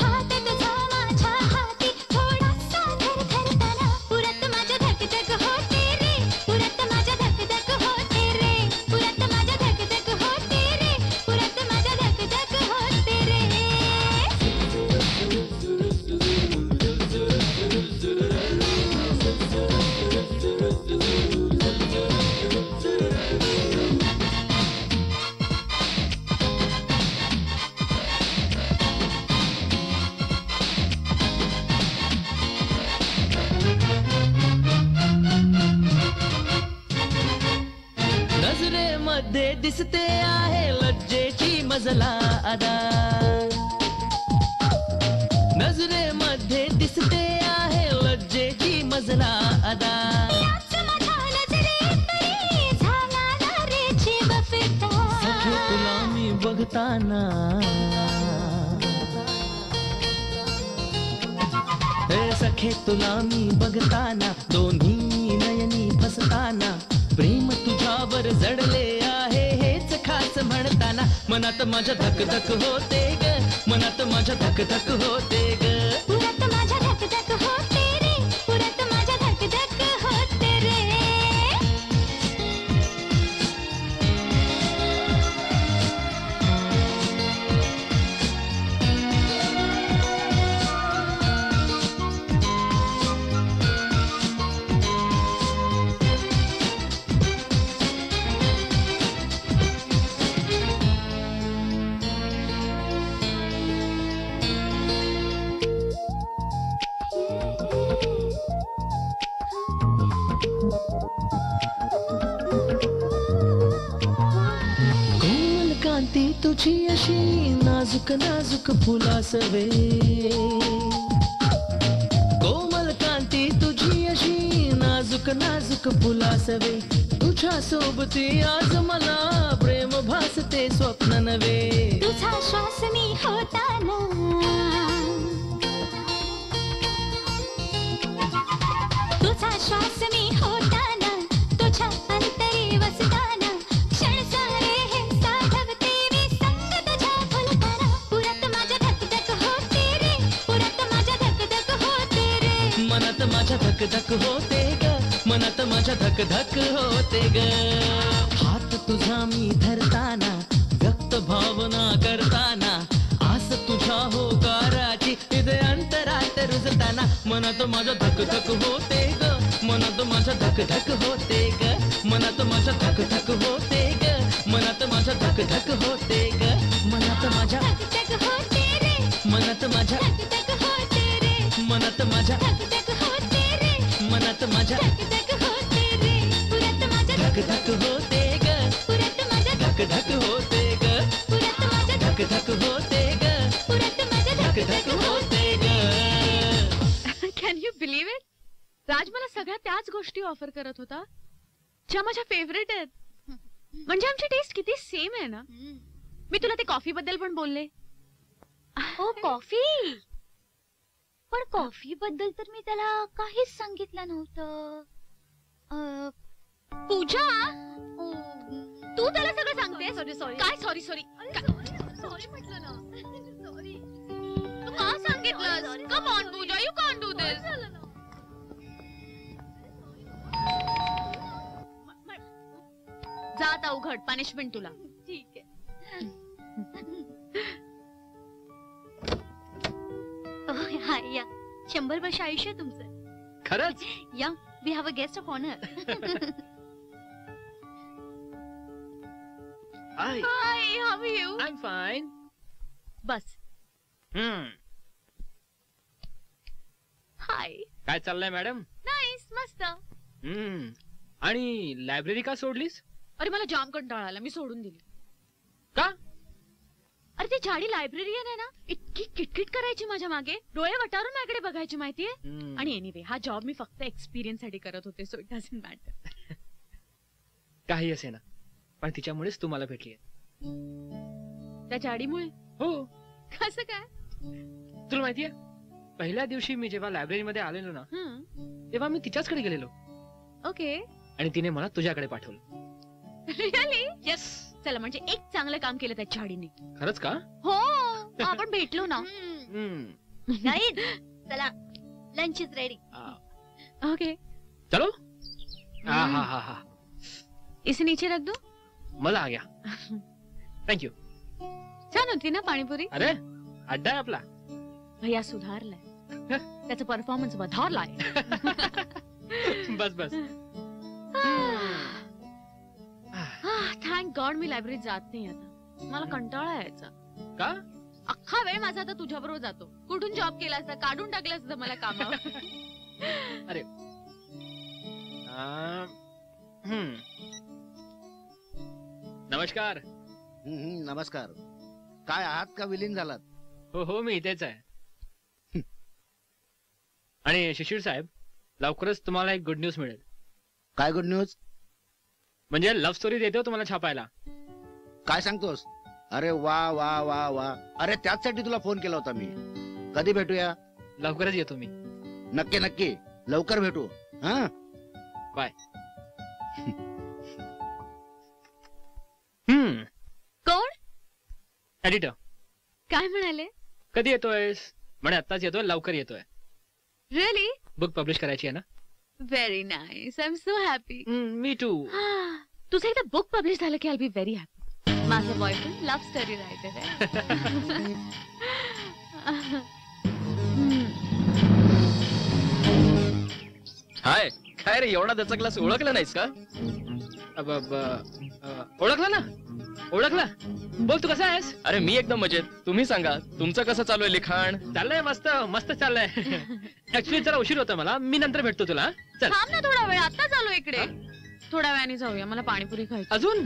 हात तुझा माझ्या हाती थोडासा धरधरताना, पुरत माझ्या धक धक होते रे, पुरत माझ्या धक धक होते रे, पुरत माझ्या धक धक होते रे, पुरत माझ्या धक धक होते रे. नजरेमध्ये दिसते आहे लज्जेची मजला अदा, नजरेमध्ये दिसते आहे लज्जेची मजला अदा. सखे तुला मी बघताना, हे सखे तुला मी बघताना, दोन्ही नयनी फसताना, प्रेम तुझ्यावर जडले आहे हेच खास म्हणताना, मनात माझ्या धक धक होते ग, मनात माझ्या धक धक होते ग, पुरत माझ्या धक धक होते रे, पुरत माझ्या धक धक होते रे. कोमल कांती तुझी अशी नाजूक नाजूक फुलासवे, कोमल कांती तुझी अशी नाजूक नाजूक फुलासवे, तुझ्या सोबती आज मला प्रेम भासते स्वप्न नवे. तुझा श्वास मी होताना, तुझा श्वास मी होताना, तुझ्या अंतरी वसताना, क्षण सारे हे साधवते मी संग तुझ्या फुलताना, पुरत माझ्या धक धक होते रे, पुरत माझ्या धक धक होते रे, मनात माझ्या धक धक होते ग, मनात माझ्या धक धक होते ग. हात तुझा मी धरताना, व्यक्त भावना करताना, आस तुझ्या होकाराची इथे अंतरात रुजताना, मनात माझ्या धक धक होते ग, मनात माझ्या धक धक होते ग, मनात माझ्या धक धक होते ग, मनात माझ्या धक धक होते ग, मनात माझ्या धक धक होते रे, मनात माझ्या धक धक होते रे, मनात माझ्या धक धक होते रे, मनात माझ्या धक धक होते रे, पुरत माझ्या धक धक होते ग, पुरत माझ्या धक धक होते ग, पुरत माझ्या धक धक होते ग, पुरत माझ्या धक धक होते ग. Can you believe it? Raj मला सगळ्या त्याच गोष्टी ऑफर करत होता ज्या माझ्या फेवरेट आहेत. म्हणजे आमची टेस्ट किती सेम आहे ना. मी तुला ते कॉफी बद्दल पण बोलले. ओ कॉफी, पण कॉफी बद्दल तर मी त्याला काहीच सांगितलं नव्हतं. पूजा, तू त्याला सगळं सांगतेस? काय सॉरी सॉरी सॉरी म्हटलं ना. सॉरी, तू का सांगितलंस? Come on Pooja, you can't do this. जा आता उघड, पनिशमेंट तुला. ठीक आहे. हाय या, 100 वर्ष आयुष्य तुमचं. खरंच? Yeah, we have a guest of honour. Hi, hi, how are you? I am fine. बस. हाय. काय चाललंय मॅडम? नाईस, मस्त. आणि लायब्ररी का सोडलीस? अरे मला जाम कंटाळा आला, मी सोडून दिली. का? अरे ती झाडी लायब्ररीयन आहे ना, इतकी किटकिट करायची माझ्या मागे, डोळे वटारून माझ्याकडे बघायची माहितीये. आणि एनिवे हा जॉब मी फक्त एक्सपिरियन्स साठी करत होते, सो इट डझंट मॅटर. काही असे ना, पण तिच्यामुळेच तू मला भेटलीये. त्या झाडीमुळे? हो. कसं काय? तुला माहितीये, पहिल्या दिवशी मी जेव्हा लायब्ररीमध्ये आलेलो ना, तेव्हा मी तिच्याचकडे गेलेलो. ओके. आणि तिने मला तुझ्याकडे पाठवलं. रिअली? येस. चला, म्हणजे एक चांगलं काम केलं त्या झाडीने. खरंच का? हो, आपण भेटलो ना. गाईड, चला लंच इज रेडी. ओके, चलो. हा. इसे नीचे रख दो. मजा आ गया. थँक्यू. छान होती ना पाणीपुरी? अरे अड्डा आहे आपला. भैया सुधारलाय, त्याचा परफॉर्मन्स वधारलाय. बस. थँक गॉड मी लायब्ररीत जात नाही आता. मला कंटाळा यायचा. का? अख्खा वेळ माझा आता तुझ्या बरोबर जातो. कुठून जॉब केला असता, काढून टाकलं असतं मला कामावर. अरे नमस्कार. नमस्कार. काय आहात का विलीन झालात? हो, मी इथेच आहे. आणि शिशिर साहेब, लवकरच तुम्हाला एक गुड न्यूज मिळेल. काय गुड न्यूज? म्हणजे लव्ह स्टोरी देतो तुम्हाला छापायला. काय सांगतोस? अरे वा वा वा वा. अरे त्याचसाठी तुला फोन केला होता मी. कधी भेटूया? लवकरच येतो मी. नक्की लवकर भेटू. हा, बाय. कोण? एडिटर. काय म्हणाले? कधी येतोयस? म्हणे आत्ताच येतोय, लवकर येतोय. रिअली? बुक पब्लिश करायची आहे ना. Very nice. I am so happy. Me too. तुझं एकदा बुक पब्लिश झालं की आय बी व्हेरी हॅपी. माझा बॉयफ्रेंड लव्ह स्टोरी रायटर आहे. हाय, काय रे एवढा त्याचा क्लास ओळखला नाहीस का? ओळखला ना, ओळखला. बोल, तू कसा आहेस? अरे मी एकदम मजेत. तुम्ही सांगा, तुमचं कसं चालू आहे लिखाण? चाललंय मस्त चाललंय. ऍक्च्युली जरा उशीर होता मला, मी नंतर भेटतो तुला. चल. थांब ना थोडा वेळ, आता चालू इकडे. थोड्या वेळाने जाऊया, मला पाणीपुरी खायची. अजून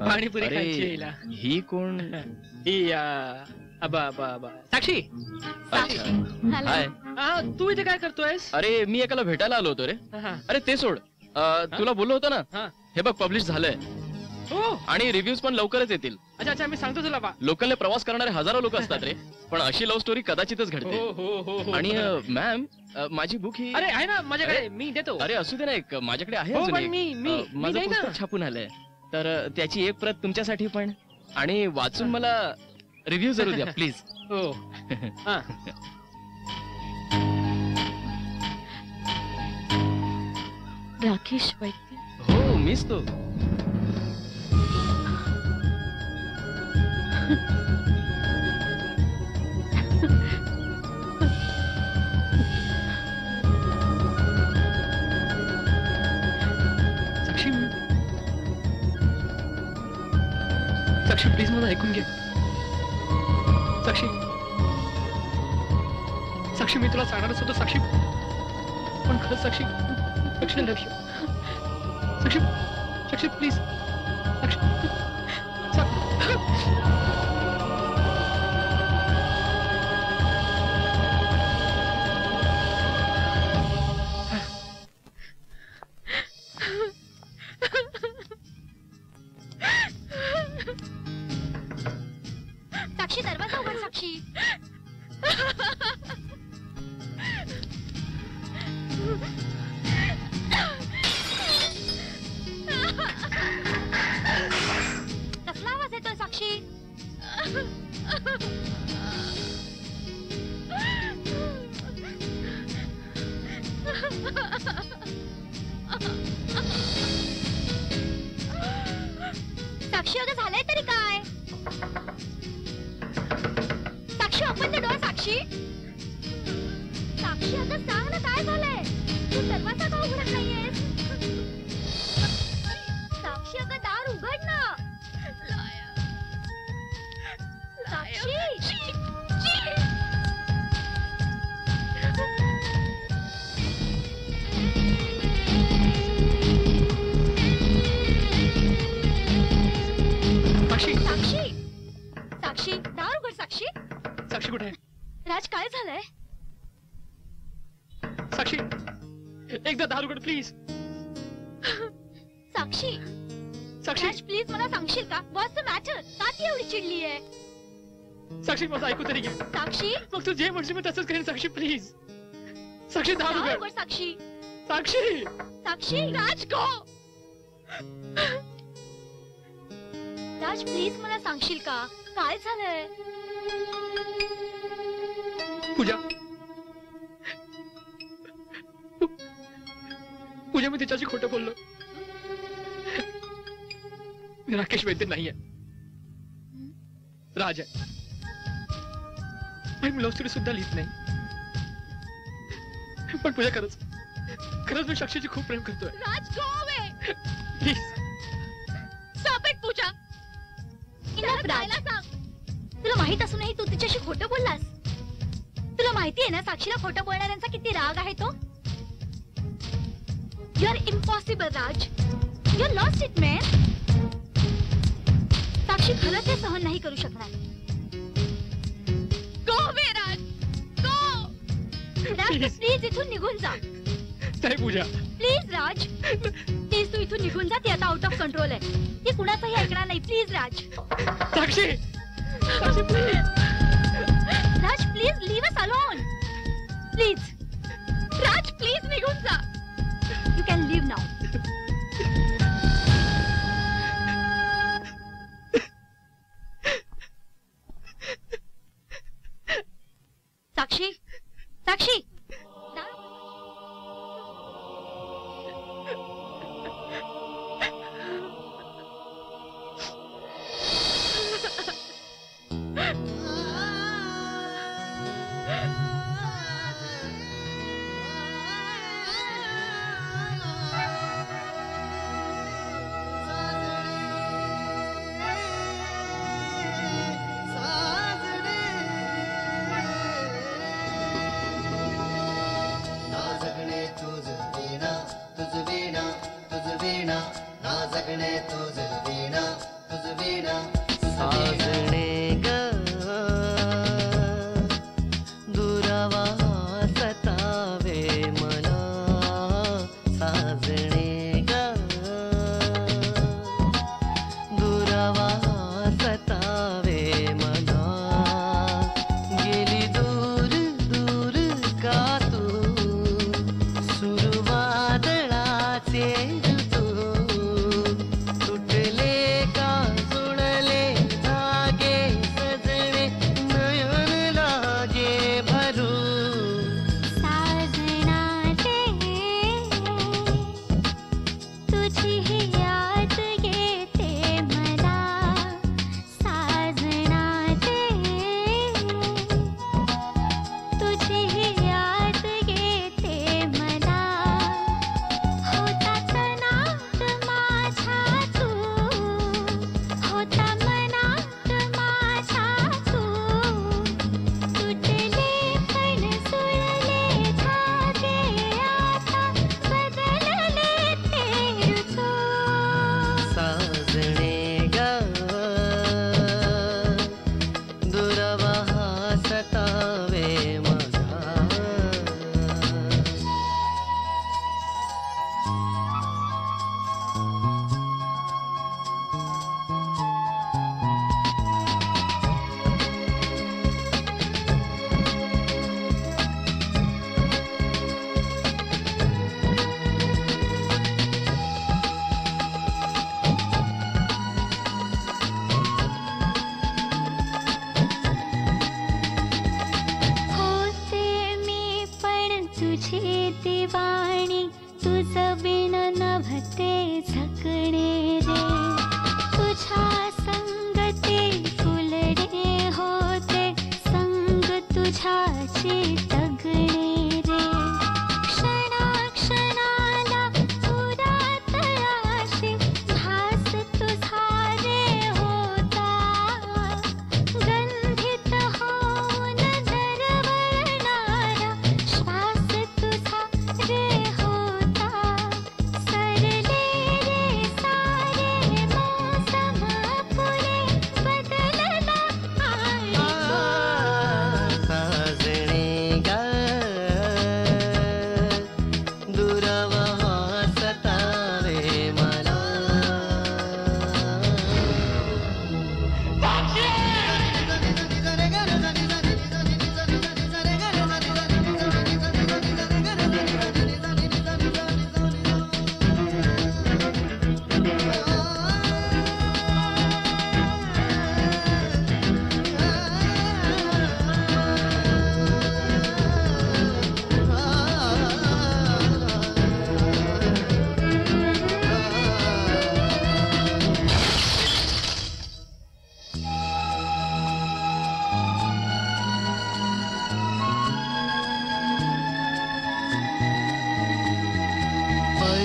पाणीपुरी खायची. ही कोण? ही साक्षी. हाय. तू इथे काय करतोयस? अरे मी एकाला भेटायला आलो होतो रे. अरे ते सोड, तुला बोललो होतो ना, हे बघ पब्लिश झालंय. आणि रिव्ह्यूज पण लवकरच येतील. अच्छा, मी सांगतो तुला. लोकलने प्रवास करणारे हजारो लोक असतात रे, पण अशी लव्ह स्टोरी कदाचितच घडते. आणि मॅम, माझी बुक ही. अरे आहे ना माझ्याकडे, मी देतो. अरे असू दे ना, एक माझ्याकडे आहे. माझं पुस्तक छापून आलंय, तर त्याची एक प्रत तुमच्यासाठी पण. आणि वाचून मला रिव्ह्यू जरूर द्या प्लीज. हो. राकेश वैद्य. हो, मीच तो. साक्षी प्लीज मला ऐकून घे. साक्षी मी तुला सांगणारच होतो साक्षी, पण खरंच साक्षी लक्ष. साक्षी प्लीज. साक्षी, दरवाजा उघड. साक्षी, कसला आवाज येतोय? साक्षी, साक्षी अगं झालंय तरी काय? साक्षी, ओपन द डोअर. साक्षी, अगं सांग ना काय झालंय? तू दरवाजा का उघडत नाहीयेस? साक्षी, अगं दार उघड ना. साक्षी, प्लीज. साक्षी, साक्षी प्लीज मला सांगशील का व्हॉट्स द मॅटर? का ती एवढी चिडली आहे? साक्षी माझं ऐकू तरी घे. साक्षी, मग तू जे म्हणशील मी तसंच करेन. साक्षी प्लीज. साक्षी दार उघड. साक्षी, साक्षी, साक्षी. राज गो. राज प्लीज मला सांगशील का काय झालंय? पूजा, पूजा मी तिच्याशी खोटं बोललो. मी राकेश वैद्य नाहीये, राज आहे. मी लव्ह स्टोरी सुद्धा लिहित नाही. पण पूजा खरंच खरंच मी साक्षीची खूप प्रेम करतोय. Raj go away. Please stop it Pooja. तुला माहित असूनही तू तिच्याशी खोटं बोललास. तुला माहिती आहे ना साक्षीला खोटं बोलणाऱ्यांचा किती राग आहे तो. You are impossible Raj. You are lost it man. Sakshi खरंच हे सहन नाही करू शकणार. Go away Raj, go. Raj please इथून निघून जा. नाही पूजा प्लीज राज, प्लीज तू इथून निघून जा. ती आता आउट ऑफ कंट्रोल आहे. ती कुणाचंही ऐकणार नाही. Please Raj. Sakshi, Sakshi please. Raj please leave us alone. Please Raj please निघून जा. You can leave now. Sakshi, Sakshi.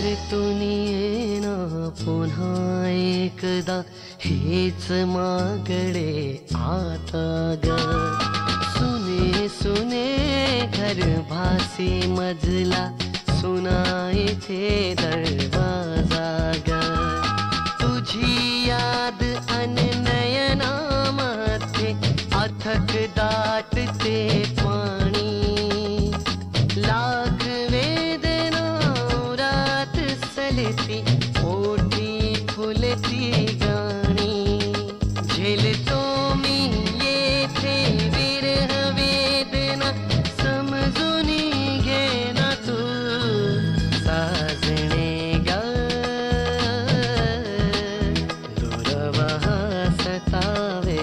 परतून येना पुन्हा एकदा हेच मागडे आता ग. सुने सुने घर भासी मजला सुना इथे दरवाजा ग. तुझी याद अन नयनामध्ये अथक दाटते पाणी. लाख वेदना रात सलती ओठी फुलती गाणी. झेलतो मी येथे विरह वेदना समजून घे ना तू साजणे ग. दुर्वाह सतावे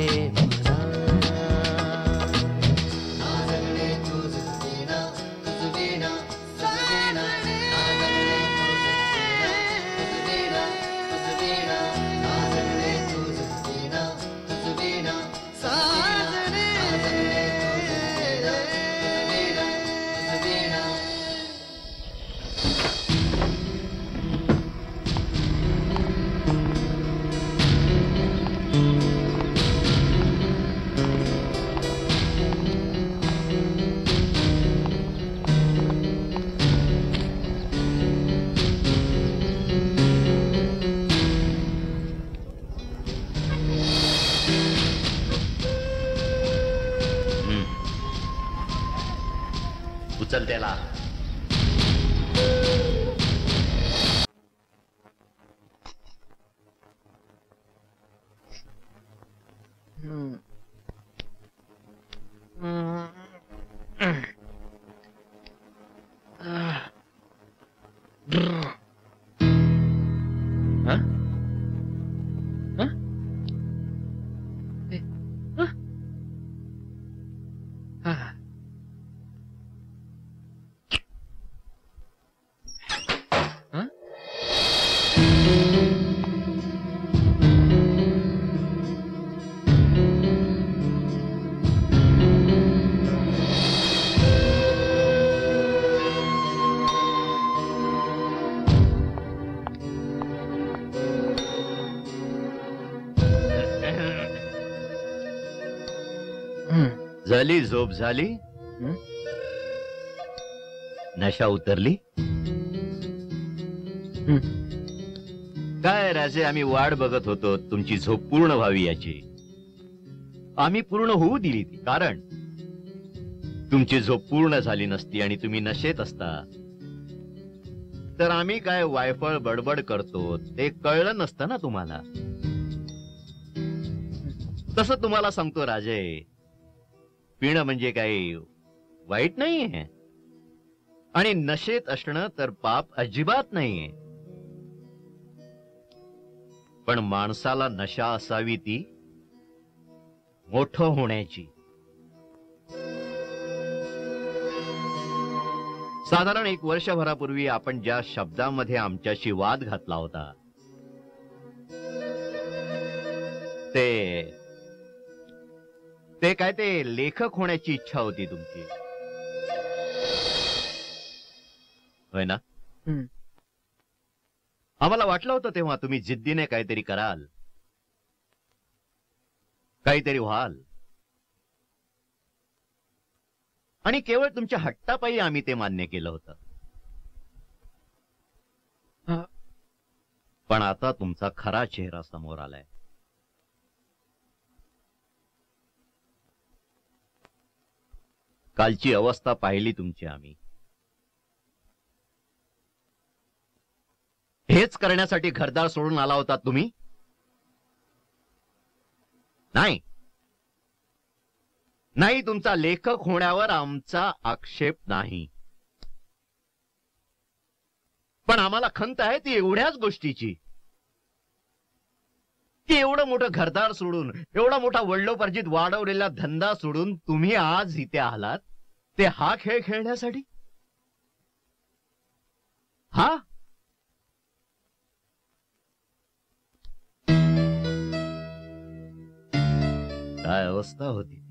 उचल त्याला. झाली झोप झाली. नशा उतरली. काय राजे, आम्ही वाट बघत होतो तुमची झोप पूर्ण व्हावी याची. आम्ही पूर्ण होऊ दिली ती, कारण तुमची झोप पूर्ण झाली नसती आणि तुम्ही नशेत असता तर आम्ही काय वायफळ बडबड करतो ते कळलं नसतं ना तुम्हाला. तसं तुम्हाला सांगतो राजे, पिणं म्हणजे काही वाईट नाहीये आणि नशेत असणं तर पाप अजिबात नाहीये. पण माणसाला नशा असावी ती मोठं होण्याची. साधारण 1 वर्षभरापूर्वी आपण ज्या शब्दामध्ये आमच्याशी वाद घातला होता ते काय, ते लेखक होण्याची इच्छा होती तुमची, होय ना? आम्हाला वाटलं होतं तेव्हा तुम्ही जिद्दीने काहीतरी कराल, काहीतरी व्हाल, आणि केवळ तुमच्या हट्टापायी आम्ही ते मान्य केलं होतं. पण आता तुमचा खरा चेहरा समोर आलाय. कालची अवस्था पाहिली तुमची आम्ही. हेच करण्यासाठी घरदार सोडून आला होता तुम्ही? नाही नाही, तुमचा लेखक होण्यावर आमचा आक्षेप नाही, पण आम्हाला खंत आहे ती एवढ्याच गोष्टीची की एवढं मोठं घरदार सोडून, एवढा मोठा वडिलोपार्जित वाढवलेला धंदा सोडून तुम्ही आज इथे आलात ते हा खेळ खेळण्यासाठी. हा काय अवस्था होती ती.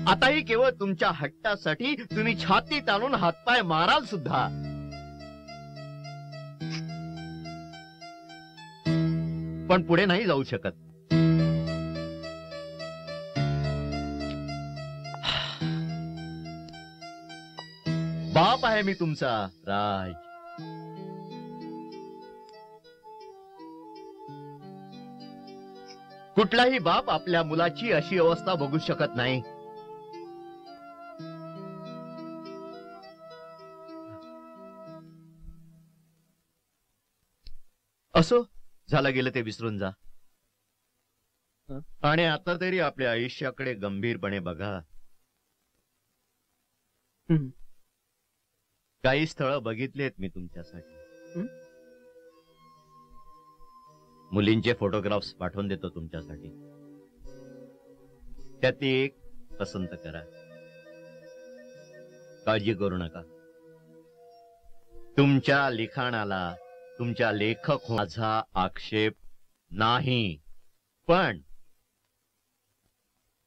आताही केवळ तुमच्या हट्टासाठी तुम्ही छाती ताणून हातपाय माराल सुद्धा. पण पुढे नाही जाऊ शकत. बाप आहे मी तुमचा राज. कुठलाही बाप आपल्या मुलाची अशी अवस्था बघू शकत नाही. असो, झालं गेलं ते विसरून जा. आणि आता तरी आपल्या आयुष्याकडे गंभीरपणे बघा. काही स्थळं बघितलीत मी तुमच्यासाठी. मुलींचे फोटोग्राफ्स पाठवून देतो तुमच्यासाठी. त्यातली एक पसंत करा. काळजी करू नका. तुमच्या लिखाणाला तुमच्या लेखक माझा आक्षेप नाही. पण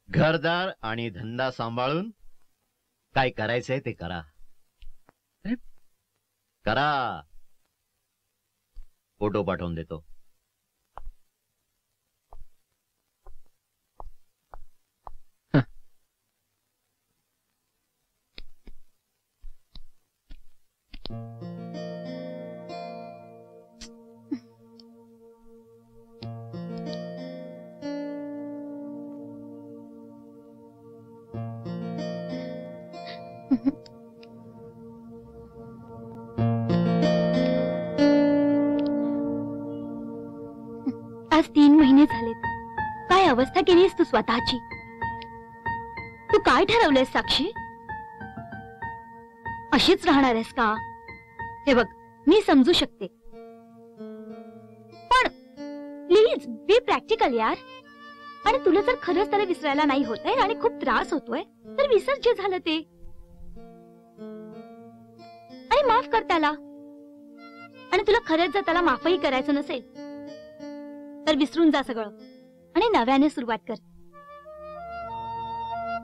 घरदार आणि धंदा सांभाळून काय करायचंय ते करा. करा. फोटो पाठवून देतो. आज 3 महिने झालेत. काय अवस्था केलीस तू स्वतःची. तू काय ठरवलंयस साक्षी. अशीच राहणार आहेस का. हे बघ, मी समजू शकते, पण प्लीज बी प्रॅक्टिकल यार. आणि तुला जर खरंच त्याला विसरायला नाही होतंय आणि खूप त्रास होतोय तर विसर जे झालं ते. आणि माफ कर त्याला. आणि तुला खरंच जर त्याला माफही करायचं नसेल तर विसरून जा सगळं आणि नव्याने सुरुवात कर.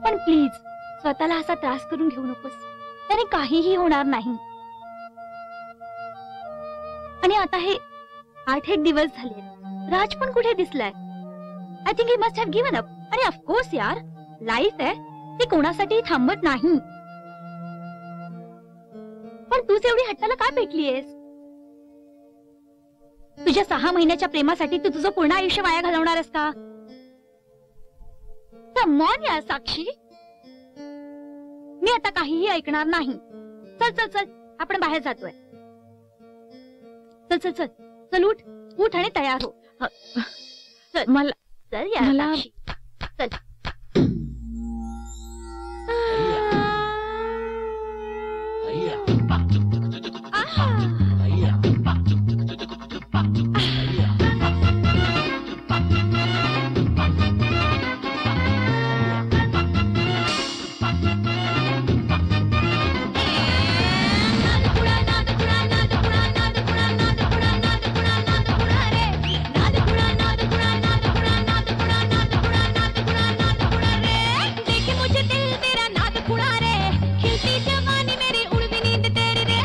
पण प्लीज स्वतःला असा त्रास करून घेऊ नकोस. त्याने काहीही होणार नाही. आणि आता हे 8 दिवस झाले. राज पण कुठे दिसलाय. I think he must have given up. आणि ऑफकोर्स यार, लाईफ आहे ती कोणासाठी थांबत नाही. पण तूच एवढी हट्टाला का पेटलीयस. तुझ्या 6 महिन्याच्या प्रेमासाठी तू तुझं पूर्ण आयुष्य वाया घालवणारस का. कम ऑन यार साक्षी. मी आता काहीही ऐकणार नाही. चल चल चल, आपण बाहेर जातोय. चल चल चल चल, उठ उठ आणि तयार हो. चल मला चल यार साक्षी, चल. देखे मुझे दिल तेरा नाद खुड़ा रे. खिलती जवानी मेरी उड़वी नींद तेरी रे.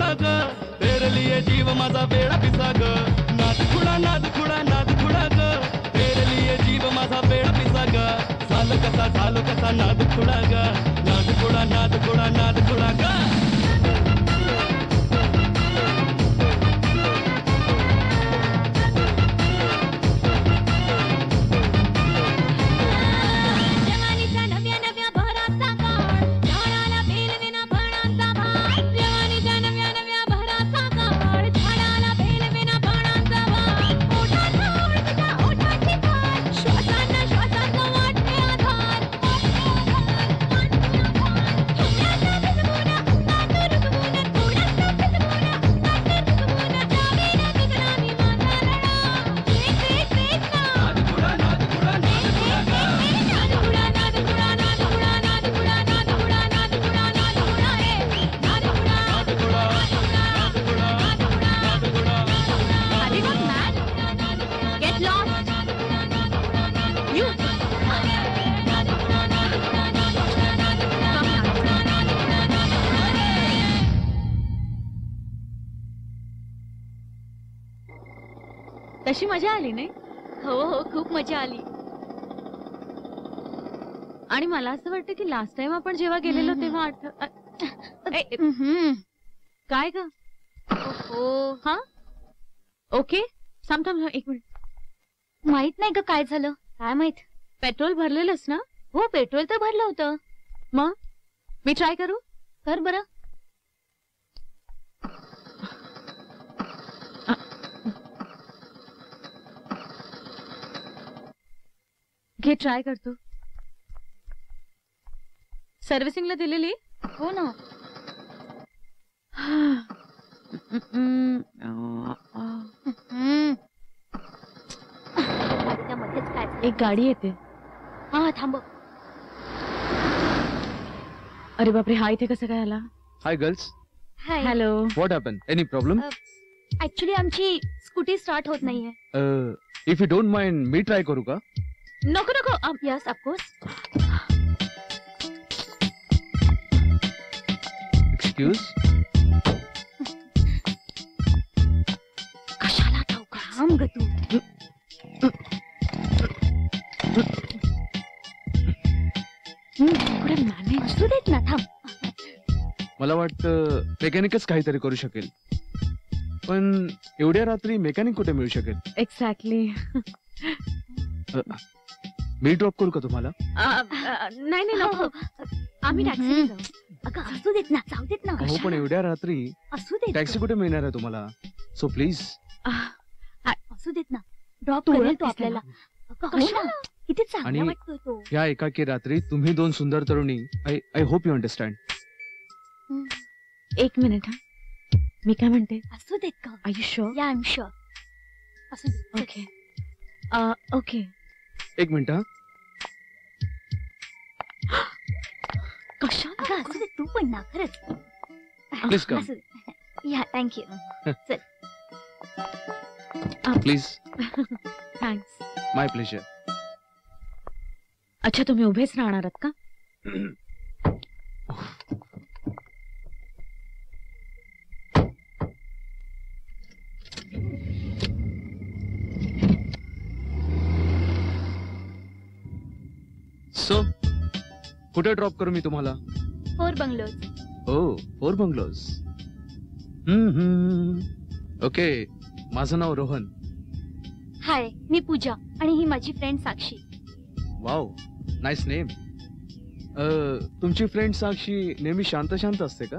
खुळा ग तेरे लिए जीव माझा बेडा पिसा ग नाद खुळा नाद खुळा नाद खुळा ग तेरे लिए जीव माझा बेडा पिसा ग झालो कसा नाद खुळा ग नाद खुळा नाद खुळा नाद खुळा ग तशी मजा आली नाही? हो हो खूप मजा आली. आणि मला असं वाटतं की लास्ट टाइम आपण जेव्हा गेलेलो तेव्हा काय ग? हो हा ओके थांब एक मिनिट. माहित नाही ग काय झालं. काय माहित. पेट्रोल भरलेलंच ना? हो पेट्रोल तर भरलं होतं. मग मी ट्राय करू? कर बरं. घे ट्राय करतो. सर्व्हिसिंगला दिलेली? हो ना. एक गाडी येते. हा थांब. अरे बापरे हा इथे कसं काय आला? Hi girls. High. Hello. What happen? Any problem? Actually आमची स्कूटी स्टार्ट होत नाहीये. If you don't mind me try करू का? नको नको. Yes of course. एक्सक्यूज. कशाला ठाऊक. थांब ग तू. पुढे मॅनेज असू देत ना. थांब. मला वाटतं मेकॅनिकच काहीतरी करू शकेल. पण एवढ्या रात्री मेकॅनिक कुठे मिळू शकेल? एक्झॅक्टली. मी ड्रॉप करू का तुम्हाला? नाही नाही नको. आम्ही टॅक्सी जाऊ. अगं असू देत ना. जाऊ देत ना. हो पण एवढ्या रात्री असू देत. टॅक्सी कुठे मिळणार आहे तुम्हाला? So please. असू देत ना. ड्रॉप करेल तो आपल्याला. किती चांगला वाटतोय तो. या एकाकी रात्री तुम्ही दोन सुंदर तरुणी. I hope you understand. एक मिनिट. हा मी काय म्हणते. असू देत का? Are you sure? Yeah I am sure. असू देत. Okay okay. एक मिनिट. हा कशाला? असू दे तू पण ना. खरंच. Please come. Yeah thank you. चल. प्लीज. थँक्स. My pleasure. अच्छा तुम्ही उभेच राहणार आहात का? सो कुठे ड्रॉप करू मी तुम्हाला? Four Bungalows. Oh Four Bungalows. Okay. माझं नाव रोहन. हाय मी पूजा आणि ही माझी friend Sakshi. Wow nice name. तुमची फ्रेंड साक्षी नेहमी शांत शांत असते का?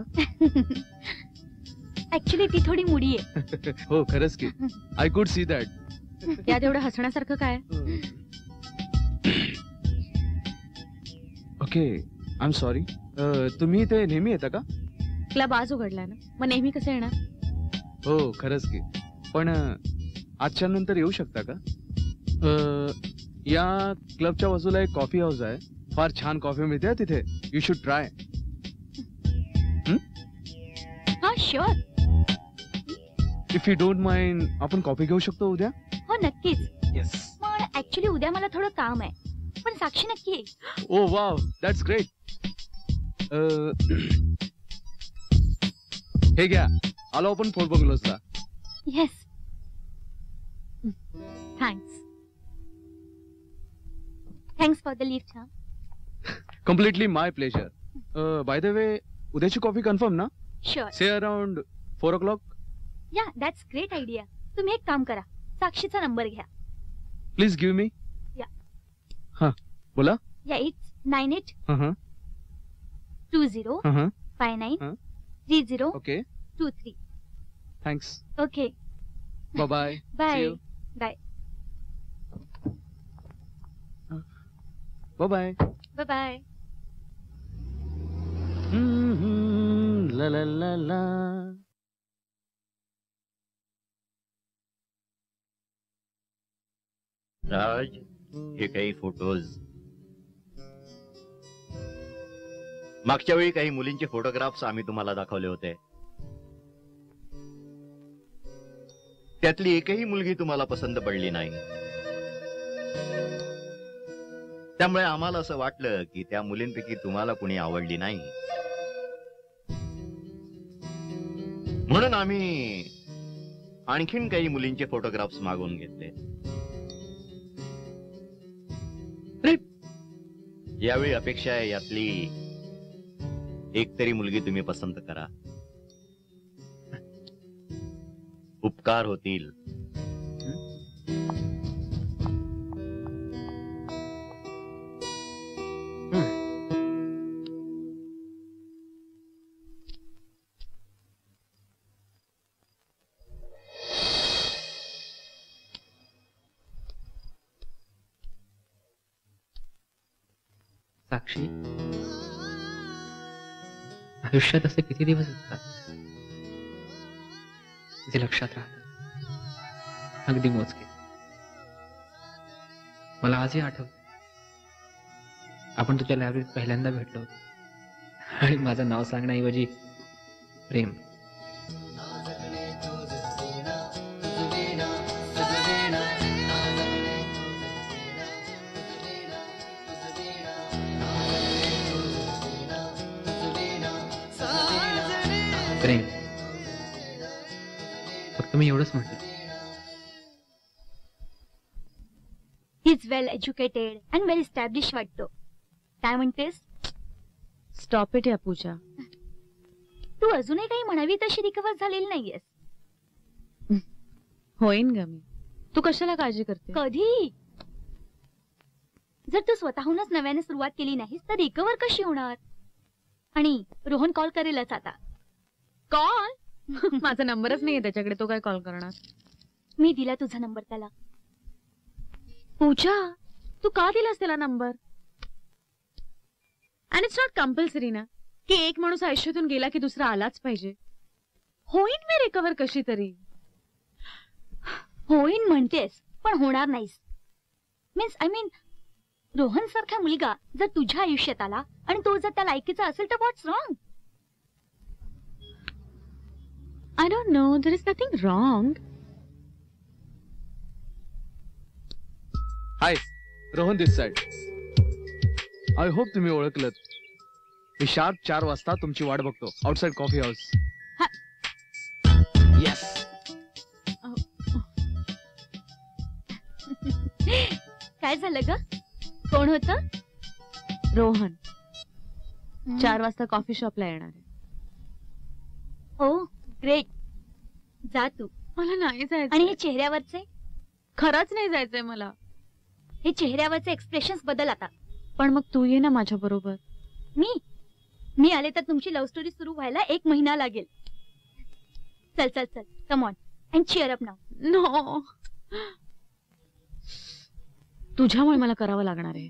ऍक्च्युली ती थोडी मुडी आहे. हो खरंच की. I could see that. यात एवढं हसण्यासारखं काय? Okay I am sorry. तुम्ही इथे नेहमी येता का? क्लब आज उघडलाय ना मग नेहमी कसं येणार? हो खरंच की. पण आजच्या नंतर येऊ शकता का? या क्लबच्या बाजूला एक कॉफी हाऊस आहे. फार छान कॉफी मिळते तिथे. You should try. हा sure. If you don't mind आपण कॉफी घेऊ शकतो उद्या? हो नक्कीच. येस. पण ऍक्च्युली उद्या मला थोडं काम आहे. पण साक्षी नक्की आहे. Oh wow that's great. हे घ्या आलो आपण फोर्ट बंगलोजला. Yes. Thanks. Thanks for the lift. Completely my pleasure. By the way, उद्याची कॉफी कन्फर्म ना? शुअर. Say around 4 o'clock. या, दॅट्स ग्रेट आयडिया. तुम्ही एक काम करा, साक्षीचा नंबर घ्या. Please give me. या. हा बोला. या, इट्स 98 हां 20 हां 59 30 okay 23. Thanks. Okay. Bye bye. Bye bye bye bye. Bye bye. ला ला ला ला. राज, हे काही फोटोज. मागच्या वेळी काही मुलींचे फोटोग्राफ्स आम्ही तुम्हाला दाखवले होते. त्यातली एकही मुलगी तुम्हाला पसंत पडली नाही. त्यामुळे आम्हाला असं वाटलं की त्या मुलींपैकी तुम्हाला कुणी आवडली नाही, म्हणून आम्ही आणखीन काही मुलींचे फोटोग्राफ्स मागवून घेतले. यावेळी अपेक्षा आहे यातली एक तरी मुलगी तुम्ही पसंत करा. उपकार होतील. साक्षी, आयुष्यात असे किती दिवस असतात जे लक्षात राहतात, अगदी मोजके. मला आजही आठवत, आपण तुझ्या लायब्ररीत पहिल्यांदा भेटलो होतो आणि माझं नाव सांगण्याऐवजी प्रेम. प्रेम, फक्त मी एवढंच म्हटलं. He is well educated and well establish वाटतो. काय म्हणतेस? स्टॉप इट या पूजा. तू अजूनही काही म्हणावी तशी रिकवर झालेली नाहीयेस. होईन ग मी. तू कशाला काळजी करते? कधी? जर तू स्वतःहूनच नव्याने सुरुवात केली नाहीस तर रिकवर कशी होणार? आणि रोहन कॉल करेलच आता. कॉल? माझा नंबरच नाहीये त्याच्याकडे, तो काय कॉल करणार? मी दिला तुझा नंबर त्याला. पूजा, तू का दिलास त्याला number? And it's not compulsory ना की एक माणूस आयुष्यातून गेला की दुसरा आलाच पाहिजे. होईन मी रिकवर कशी तरी. होईन म्हणतेस पण होणार नाहीस. आय मीन रोहन सारखा मुलगा जर तुझ्या आयुष्यात आला आणि तो जर त्या लायकीचा असेल तर what's wrong? I don't know. There is nothing wrong. Hi, Rohan this side. I hope तुम्ही ओळखलत. मी शार्प 4 वाजता तुमची वाट बघतो आउटसाइड कॉफी हाऊस. येस. काय झालं ग? कोण होतं? रोहन 4 वाजता कॉफी शॉपला येणार आहे. ओ ग्रेट. जा तू. मला नाही जायचं. आणि हे चेहऱ्यावरचे? खरंच नाही जायचंय मला. हे चेहऱ्यावरचे एक्सप्रेशन्स बदल आता. पण मग तू ये ना माझ्या बरोबर. मी आले तर तुमची लव्ह स्टोरी सुरू व्हायला 1 महिना लागेल. चल चल चल, come on and cheer up now. No, तुझ्यामुळे मला करावं लागणार आहे.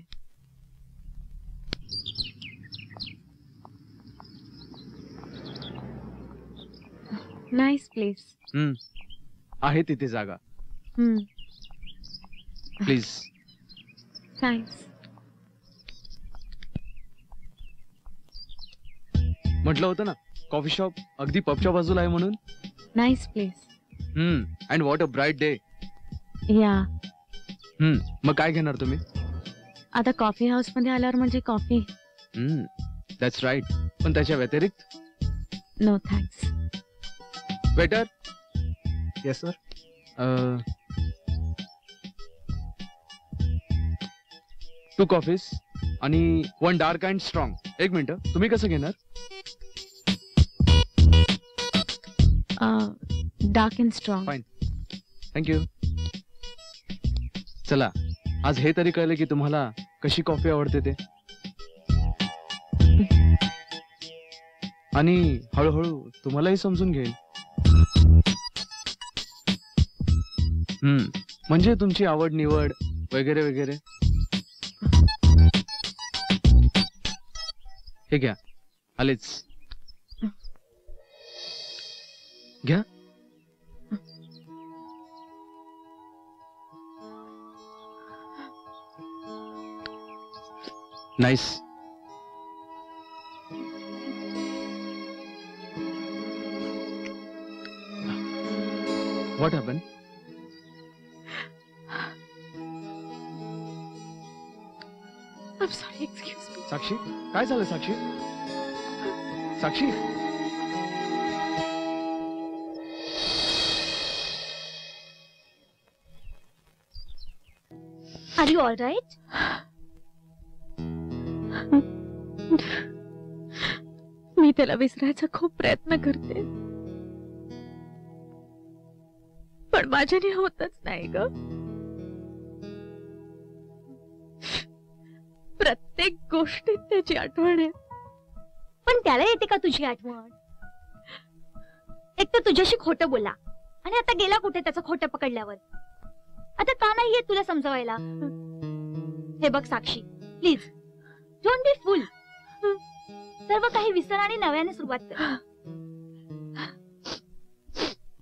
Nice place. आहे तिथे जागा. प्लीज. थँक्स. म्हटलं होतं ना कॉफी शॉप अगदी पबच्या बाजूला आहे म्हणून. Nice place. And what a bright day. या. मग काय घेणार तुम्ही? आता कॉफी हाऊस मध्ये आल्यावर म्हणजे कॉफी. That's right. पण त्याच्या व्यतिरिक्त? No thanks. Waiter. Yes sir. 2 coffees आणि 1 डार्क अँड स्ट्रॉंग. 1 मिनिट, तुम्ही कसं घेणार? Dark and strong. Fine, thank you. चला, आज हे तरी कळलं की तुम्हाला कशी कॉफी आवडते ते. आणि हळूहळू तुम्हालाही समजून घेईल. म्हणजे तुमची आवड निवड वगैरे वगैरे. हे घ्या, आलेच. घ्या. Nice. What happen? I'm sorry, excuse me. साक्षी, काय झालं साक्षी? साक्षी, आर यू ऑल राईट? मी त्याला विसरायचा खूप प्रयत्न करते, पण माझ्याने होतच नाही ग. प्रत्येक गोष्टीत त्याची आठवण आहे. पण त्याला येते का तुझी आठवण? एक तर तुझ्याशी खोटं बोला, आणि आता गेला कुठे त्याचं खोटं पकडल्यावर? आता का नाही येत तुला समजवायला? हे बघ साक्षी, प्लीज डोंट बी फूल. सर्व काही विसर आणि नव्याने सुरुवात कर.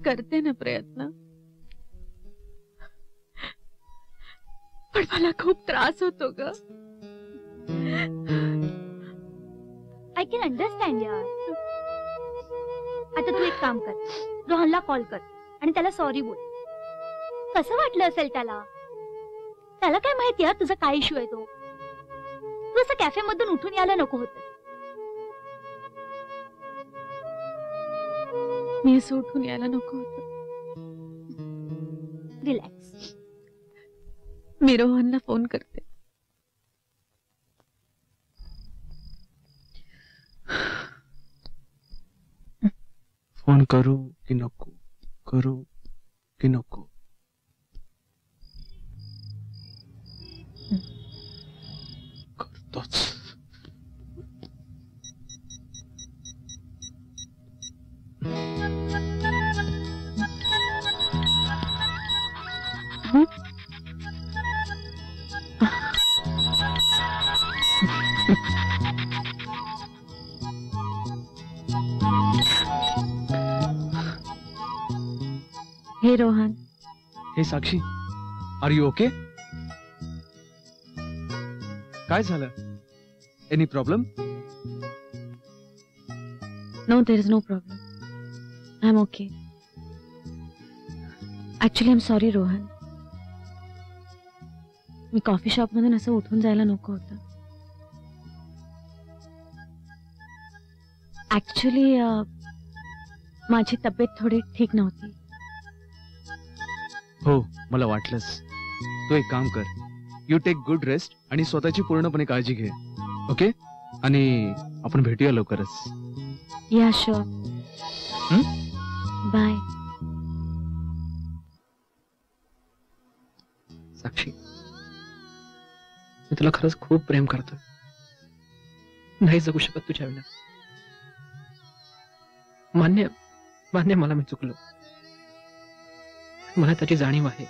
करते ना प्रयत्न, पण मला खूप त्रास होतो ग. आय कॅन अंडरस्टँड यार. आता तू एक काम कर, रोहनला कॉल कर आणि त्याला सॉरी बोल. कसं वाटलं असेल त्याला? त्याला काय माहिती यार तुझा काय इश्यू आहे तो. तू असं कॅफे मधून उठून यायला नको होतं. मी असं उठून यायला नको होतं. रिलॅक्स. मी रोहनला फोन करते. फोन करू की नको, करू की नको? करतोच. हे रोहन. हे साक्षी, आर यू ओके? काय झालं? Any problem? No, there is no problem. I am okay. Actually I am sorry Rohan. मी कॉफी शॉप मधून असं उठून जायला नको होतं. ऍक्च्युली माझी तब्येत थोडी ठीक नव्हती. हो, मला वाटलंच. तू एक काम कर, यू टेक गुड रेस्ट आणि स्वतःची पूर्णपणे काळजी घे. ओके? आणि आपण भेटूया लवकरच. या शुअर. बाय. साक्षी, मी तुला खरंच खूप प्रेम करतो. नाही जगू शकत तुझ्या विना. मान्य मान्य मला मी चुकलो. मला त्याची जाणीव आहे.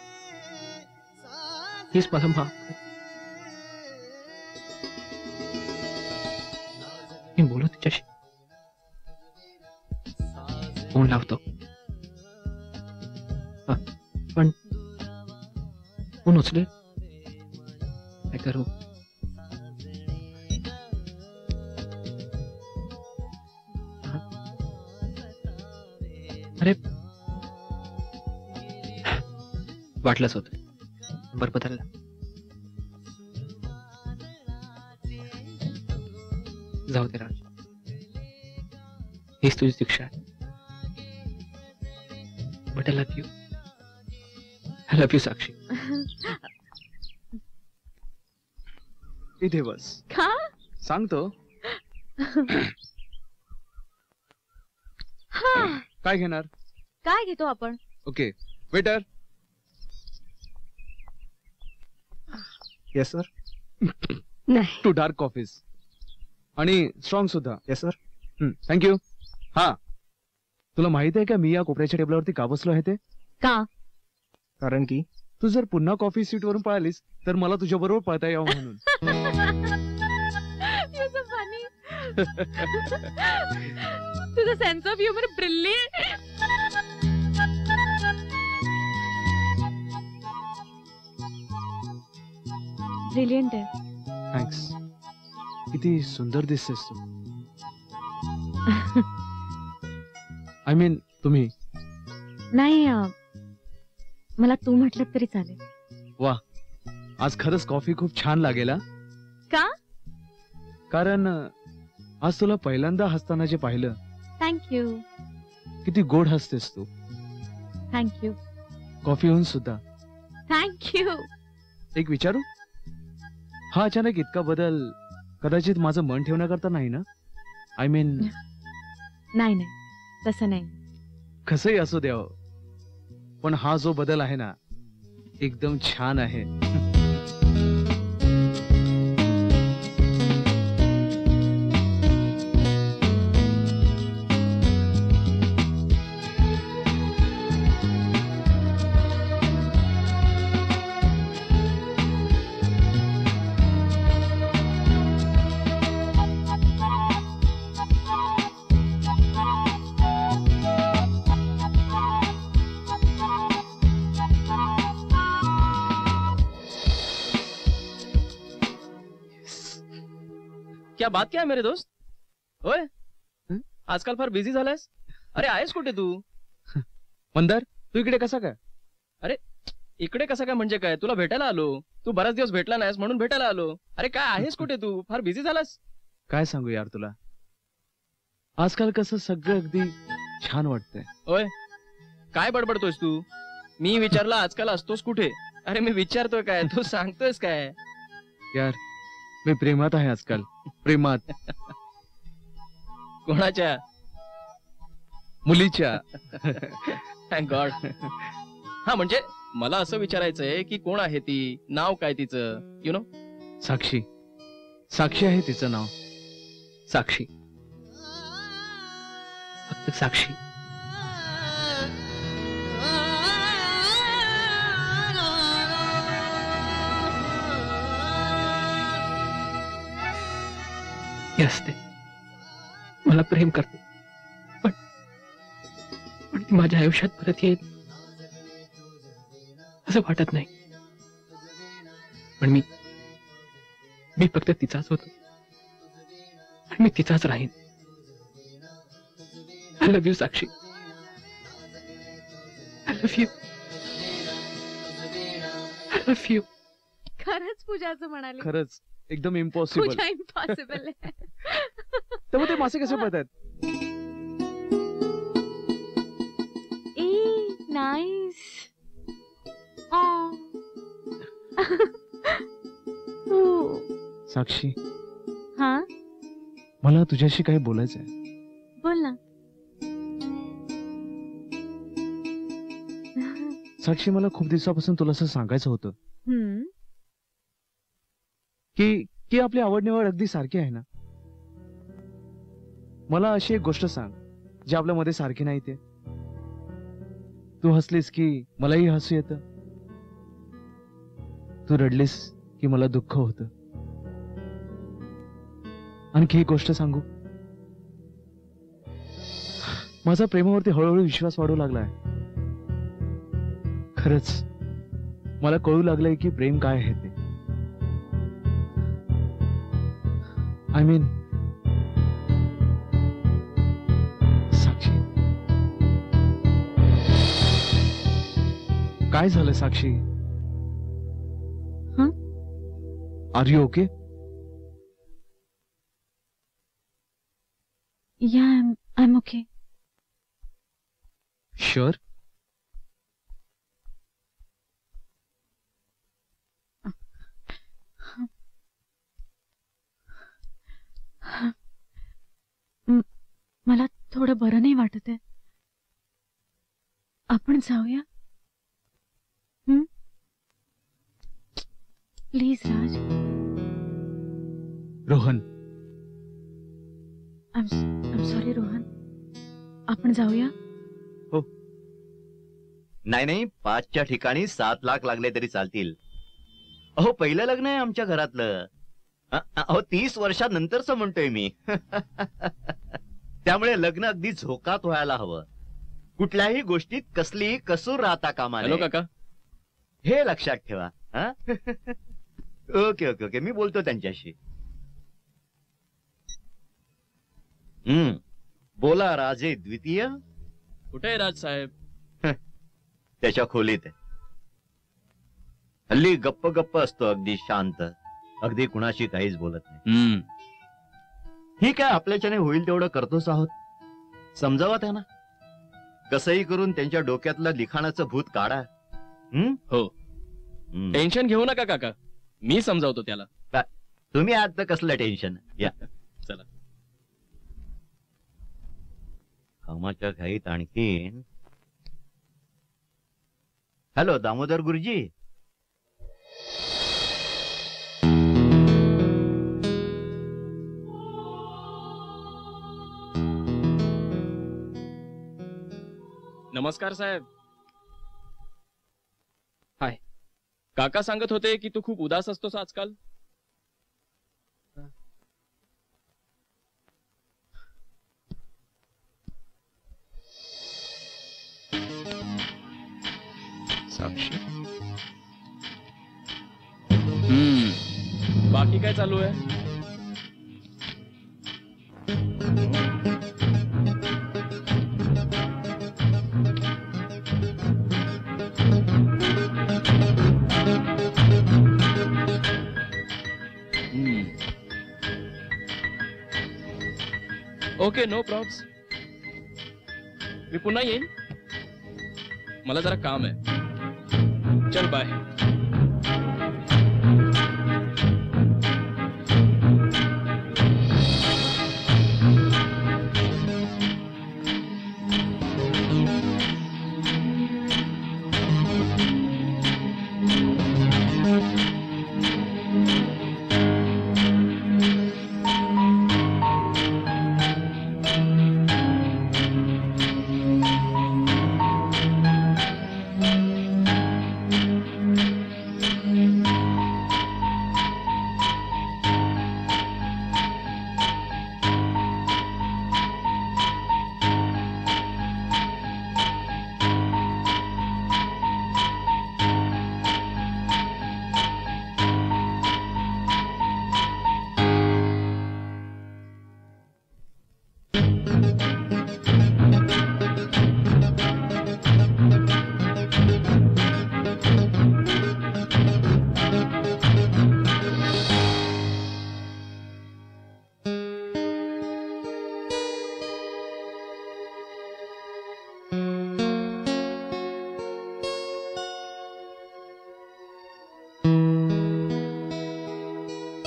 हीच मला माफ कर. मी बोलू तिच्याशी. फोन लावतो. पण फोन उचले काय करू? अरे वाटलंच होत. नंबर बदलला. जाऊ दे राज, हीच तुझी शिक्षा आहे. बट आई लव यू साक्षी. इथे बस. का? सांगतो. हा, काय घेणार? काय घेतो आपण? Okay waiter. Yes sir. नाही. 2 डार्क कॉफीज आणि स्ट्रॉंग सुद्धा. Yes sir. थँक्यू. हा, तुला माहित आहे का मी या कोपऱ्याच्या टेबलावरती का बसलो आहे ते? का? कारण की तू जर पुन्हा कॉफी सीट वरून पळालीस तर मला तुझ्या बरोबर पळता यावं म्हणून. You're so funny. तुझा sense of humour brilliant. Brilliant आहे. थँक्स. किती सुंदर दिसतेस तू. आय मीन तुम्ही. नाही, मला तू म्हटलं तरी चालेल. वा, आज खरंच कॉफी खूप छान लागेल. हा? का? कारण आज तुला पहिल्यांदा हसताना जे पाहिलं. थँक्यू. किती गोड हसतेस तू. थँक्यू. कॉफी होऊन सुद्धा. थँक्यू. एक विचारू? हा अचानक इतका बदल कदाचित माझं मन ठेवण्याकरता नाही ना? आय मीन नाही, तसं नाही. कसंही असू द्यावं, पण हा जो बदल आहे ना एकदम छान आहे. क्या बात क्या है मेरे दोस्त? ओए, आजकाल फार बिझी झालायस. अरे आहेस कुठे तू? मंदार, तू इकडे कसा काय? अरे इकडे कसा काय म्हणजे काय? तुला भेटायला आलो. तू बराच दिवस भेटला नाहीस म्हणून भेटायला आलो. अरे काय आहेस कुठे तू? फार बिझी झालास. काय सांगू यार तुला, आजकाल कसं सगळं अगदी छान वाटतंय. ओय, काय बडबडतोयस तू? मी विचारला आजकाल असतोस कुठे? अरे मी विचारतोय काय, तू सांगतोयस काय? यार मी प्रेमात आहे आजकाल. प्रेमात. कोणाच्या? मुलीच्या. Thank God. हा म्हणजे मला असं विचारायचंय की कोण आहे ती, नाव काय तिचं, यु नो? साक्षी. साक्षी आहे तिचं नाव. साक्षी. फक्त साक्षी. ती असते, मला प्रेम करते, पण ती माझ्या आयुष्यात परत येईल असं वाटत नाही. पण मी फक्त तिचाच होतो आणि मी तिचाच राहीन. I love you Sakshi. I love you. I love you. खरंच पूजाचं म्हणाले. खरंच एकदम इम्पॉसिबल. पूजा इम्पॉसिबल आहे. तर मग ते मासे कसे पळतात? नाईस. साक्षी, हा मला तुझ्याशी काही बोलायचं आहे. बोल ना. साक्षी, मला खूप दिवसापासून तुला असं सांगायचं होतं की आपली आवड निवड अगदी सारखी आहे ना. मला अशी एक गोष्ट सांग जी आपल्यामध्ये सारखी नाही. ते तू हसलीस की मलाही हसू येतं. तू रडलीस की मला दुःख होतं. आणखी एक गोष्ट सांगू, माझा प्रेमावरती हळूहळू विश्वास वाढू लागलाय. खरंच मला कळू लागलंय की प्रेम काय आहे ते. I mean Sakshi. काय झालं Sakshi? Are you okay? Yeah, I'm okay. Sure? मला थोडं बरं नाही वाटत आहे. आपण जाऊया please Raj. Rohan, I sorry Rohan. आपण जाऊया. हो. नाही, 5च्या ठिकाणी 7 लाख लागले तरी चालतील. अहो, पहिलं लग्न आहे आमच्या घरातलं. अहो, 30 वर्षानंतरच म्हणतोय मी. त्यामुळे लग्न अगदी झोकात व्हायला हवं. कुठल्याही गोष्टीत कसली कसूर राहता कामा नये. हॅलो काका, हे लक्षात ठेवा. ओके ओके ओके, मी बोलतो त्यांच्याशी. बोला राजे द्वितीय. कुठे आहे राज साहेब? त्याच्या खोलीत आहे. हल्ली गप्प गप्प असतो, अगदी शांत, अगदी कुणाशी काहीच बोलत नाही. ठीक आहे, आपल्याच्याने होईल तेवढं करतोच आहोत. समजावा त्यांना. कसंही करून त्यांच्या डोक्यातलं लिखाणाचं भूत काढा. हो, टेन्शन घेऊ नका काका, मी समजावतो त्याला. तुम्ही आहात तर कसलं टेन्शन. या चला. कामाच्या घाईत आणखीन. हॅलो दामोदर गुरुजी. नमस्कार साहेब. हाय. काका सांगत होते की तू खूप उदास असतोस आजकाल. साक्षी. बाकी काय चालू आहे? Okay, no प्रॉब्स. मी पुन्हा येईन. मला जरा काम आहे. चल बाय.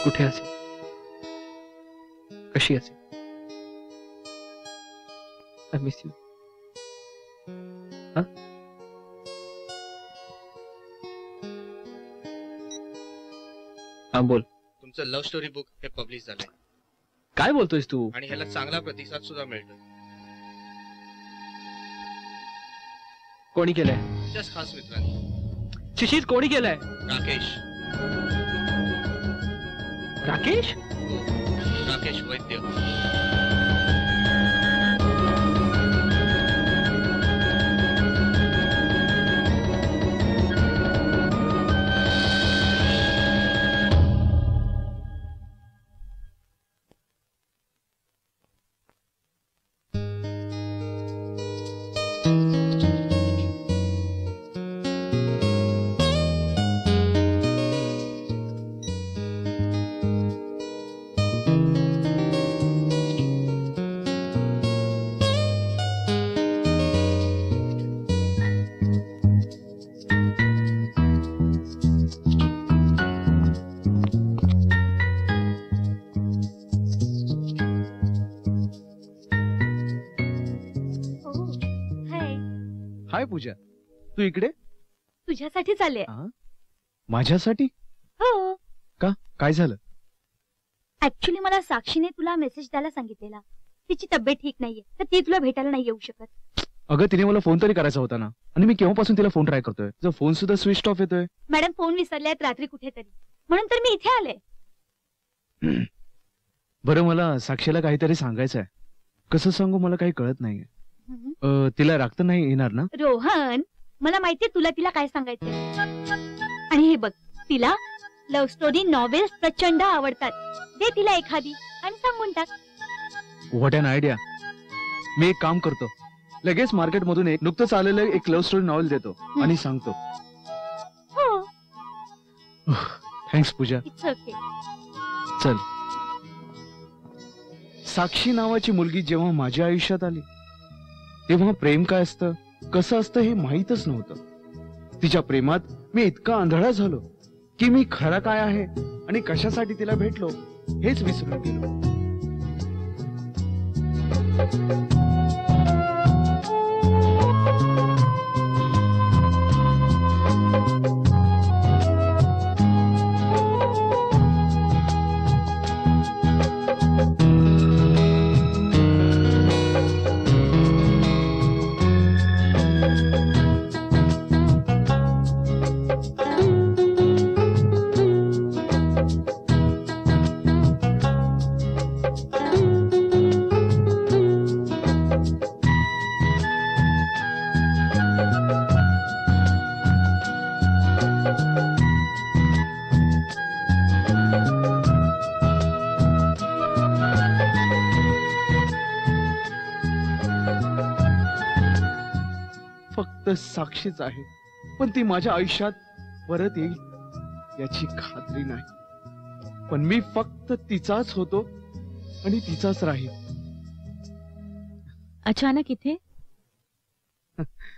कुठे असेल, कशी असेल, आय मिस यू. हा बोल. तुमचं लव्ह स्टोरी बुक हे पब्लिश झालंय. काय बोलतोयस तू? आणि ह्याला चांगला प्रतिसाद सुद्धा मिळतो. कोणी केलंय? तुमच्याच खास मित्रांनी. शिशीर, कोणी केलंय? राकेश. राकेश? राकेश वैद्य. हाय पूजा, तू इकडे? तुझ्यासाठी चालले. माझ्यासाठी? हो. का, काय झालं? ऍक्च्युली मला साक्षीने तुला मेसेज द्यायला सांगितलेला. तिची तब्येत ठीक नाहीये, तर ती तुला भेटायला नाही येऊ शकत. अगं तिने मला फोन तरी करायचा होता ना, आणि मी केव्हापासून तिला फोन ट्राय करतोय, जर फोन सुद्धा स्विच ऑफ येतोय. मॅडम फोन विसरल्यात रात्री कुठेतरी, म्हणून तर मी इथे आले. बरं, मला साक्षीला काहीतरी सांगायचं आहे. कसं सांगू मला काही कळत नाहीये. तिला राग तर नाही येणार ना? रोहन, मला माहितीये तुला तिला काय सांगायचंय. आणि हे बघ, तिला लव्ह स्टोरी नॉवेल्स प्रचंड आवडतात. दे तिला एखादी आणि सांगून टाक. What an idea. मी एक काम करतो, लगेच मार्केट मधून एक नुकतंच आलेलं एक लव्ह स्टोरी नॉवेल देतो आणि सांगतो. हो. थँक्स पूजा. It's okay. चल. साक्षी नावाची मुलगी जेव्हा माझ्या आयुष्यात आली तेव्हा प्रेम काय असतं, कसं असतं हे माहीतच नव्हतं. तिच्या प्रेमात मी इतका आंधळा झालो की मी खरा काय आहे आणि कशासाठी तिला भेटलो हेच विसरून गेलो. साक्षीच आहे, पण ती माझ्या आयुष्यात परत येईल याची खात्री नाही. पण मी फक्त तिचाच होतो आणि तिचाच राहील. अचानक इथे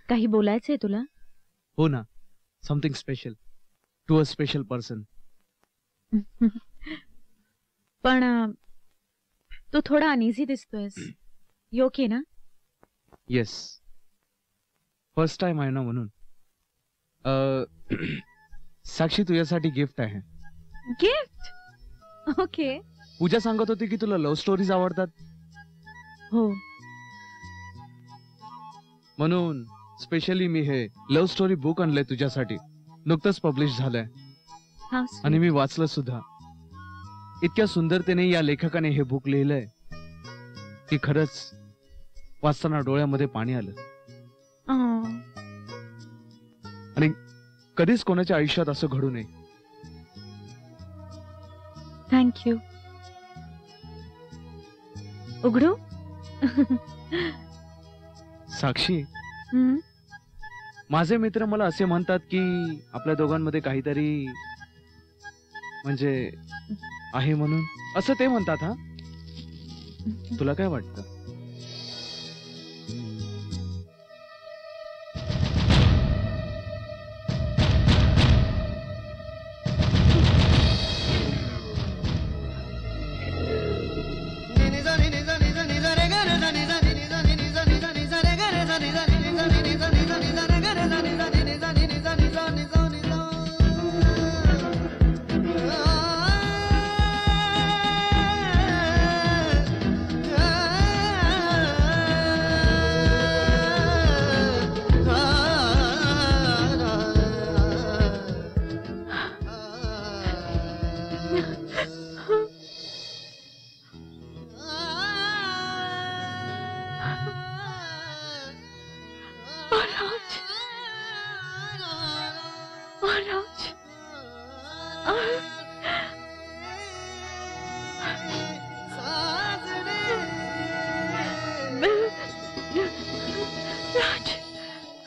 काही बोलायचंय तुला? हो ना, something special to a special person. पण तू थोडा अनइझी दिसतोयस. यू ओके ना? येस, फर्स्ट टाइम आहे ना म्हणून. साक्षी तुझ्यासाठी गिफ्ट आहे. गिफ्ट? ओके. पूजा सांगत होती की तुला लव्ह स्टोरीज आवडतात. हो, म्हणून स्पेशली मी हे लव्ह स्टोरी बुक आणलंय तुझ्यासाठी. नुकतंच पब्लिश झालंय आणि मी वाचलं सुद्धा. इतक्या सुंदरतेने या लेखकाने हे बुक लिहिलंय की खरंच वाचताना डोळ्यामध्ये पाणी आलं. आणि कधीच कोणाच्या आयुष्यात असं घडू नये. थँक्यू. उघडू? साक्षी, माझे मित्र मला असे म्हणतात की आपल्या दोघांमध्ये काहीतरी म्हणजे आहे म्हणून. असं ते म्हणतात. हा, तुला काय वाटतं?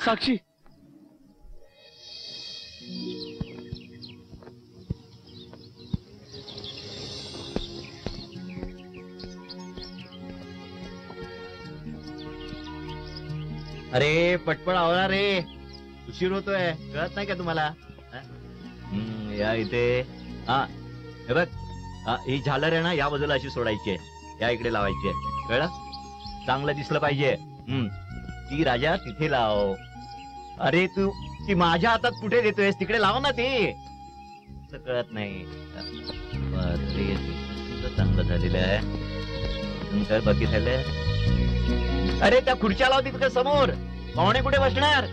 साक्षी, अरे पटपट आवरा रे, उशीर होतोय. कळत नाही का तुम्हाला? या इथे. हा हे बघ, ही झालर आहे ना, या बाजूला अशी सोडायची आहे, या इकडे लावायची आहे. कळलं? चांगलं दिसलं पाहिजे. ती राजा तिथे लाव. अरे तू ती माझ्या हातात कुठे देतोयस? तिकडे लाव ना ते. कळत नाही. बापरे, तुझं चांगलं झालेलं आहे. तर बाकी झालं. अरे त्या खुर्च्या लाव तिथं समोर. पाहुणे कुठे बसणार?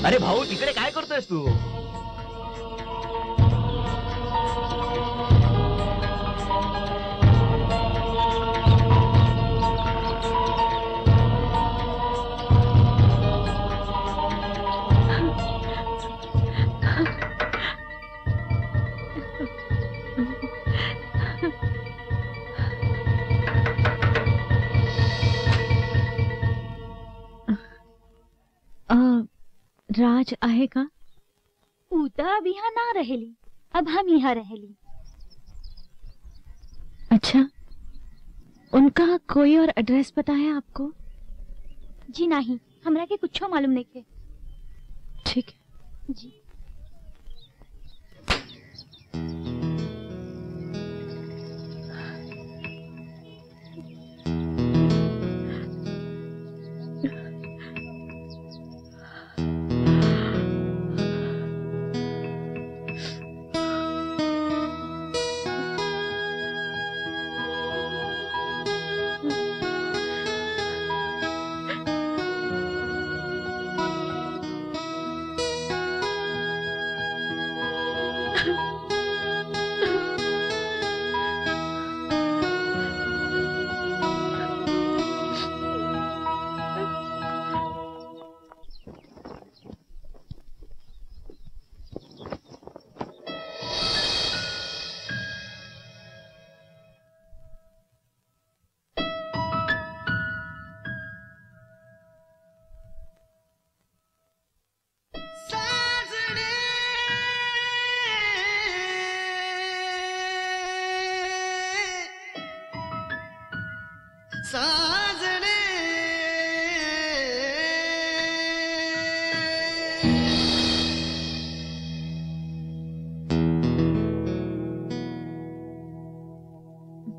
अरे भाऊ, तिकडे काय करतोयस तू? राज आहे का? ऊ तो अब यहाँ ना रहेली, अब हम यहाँ रहेली। अच्छा, उनका कोई और एड्रेस पता है आपको? जी नहीं, हमरा के कुछ मालूम नहीं के। ठीक है जी।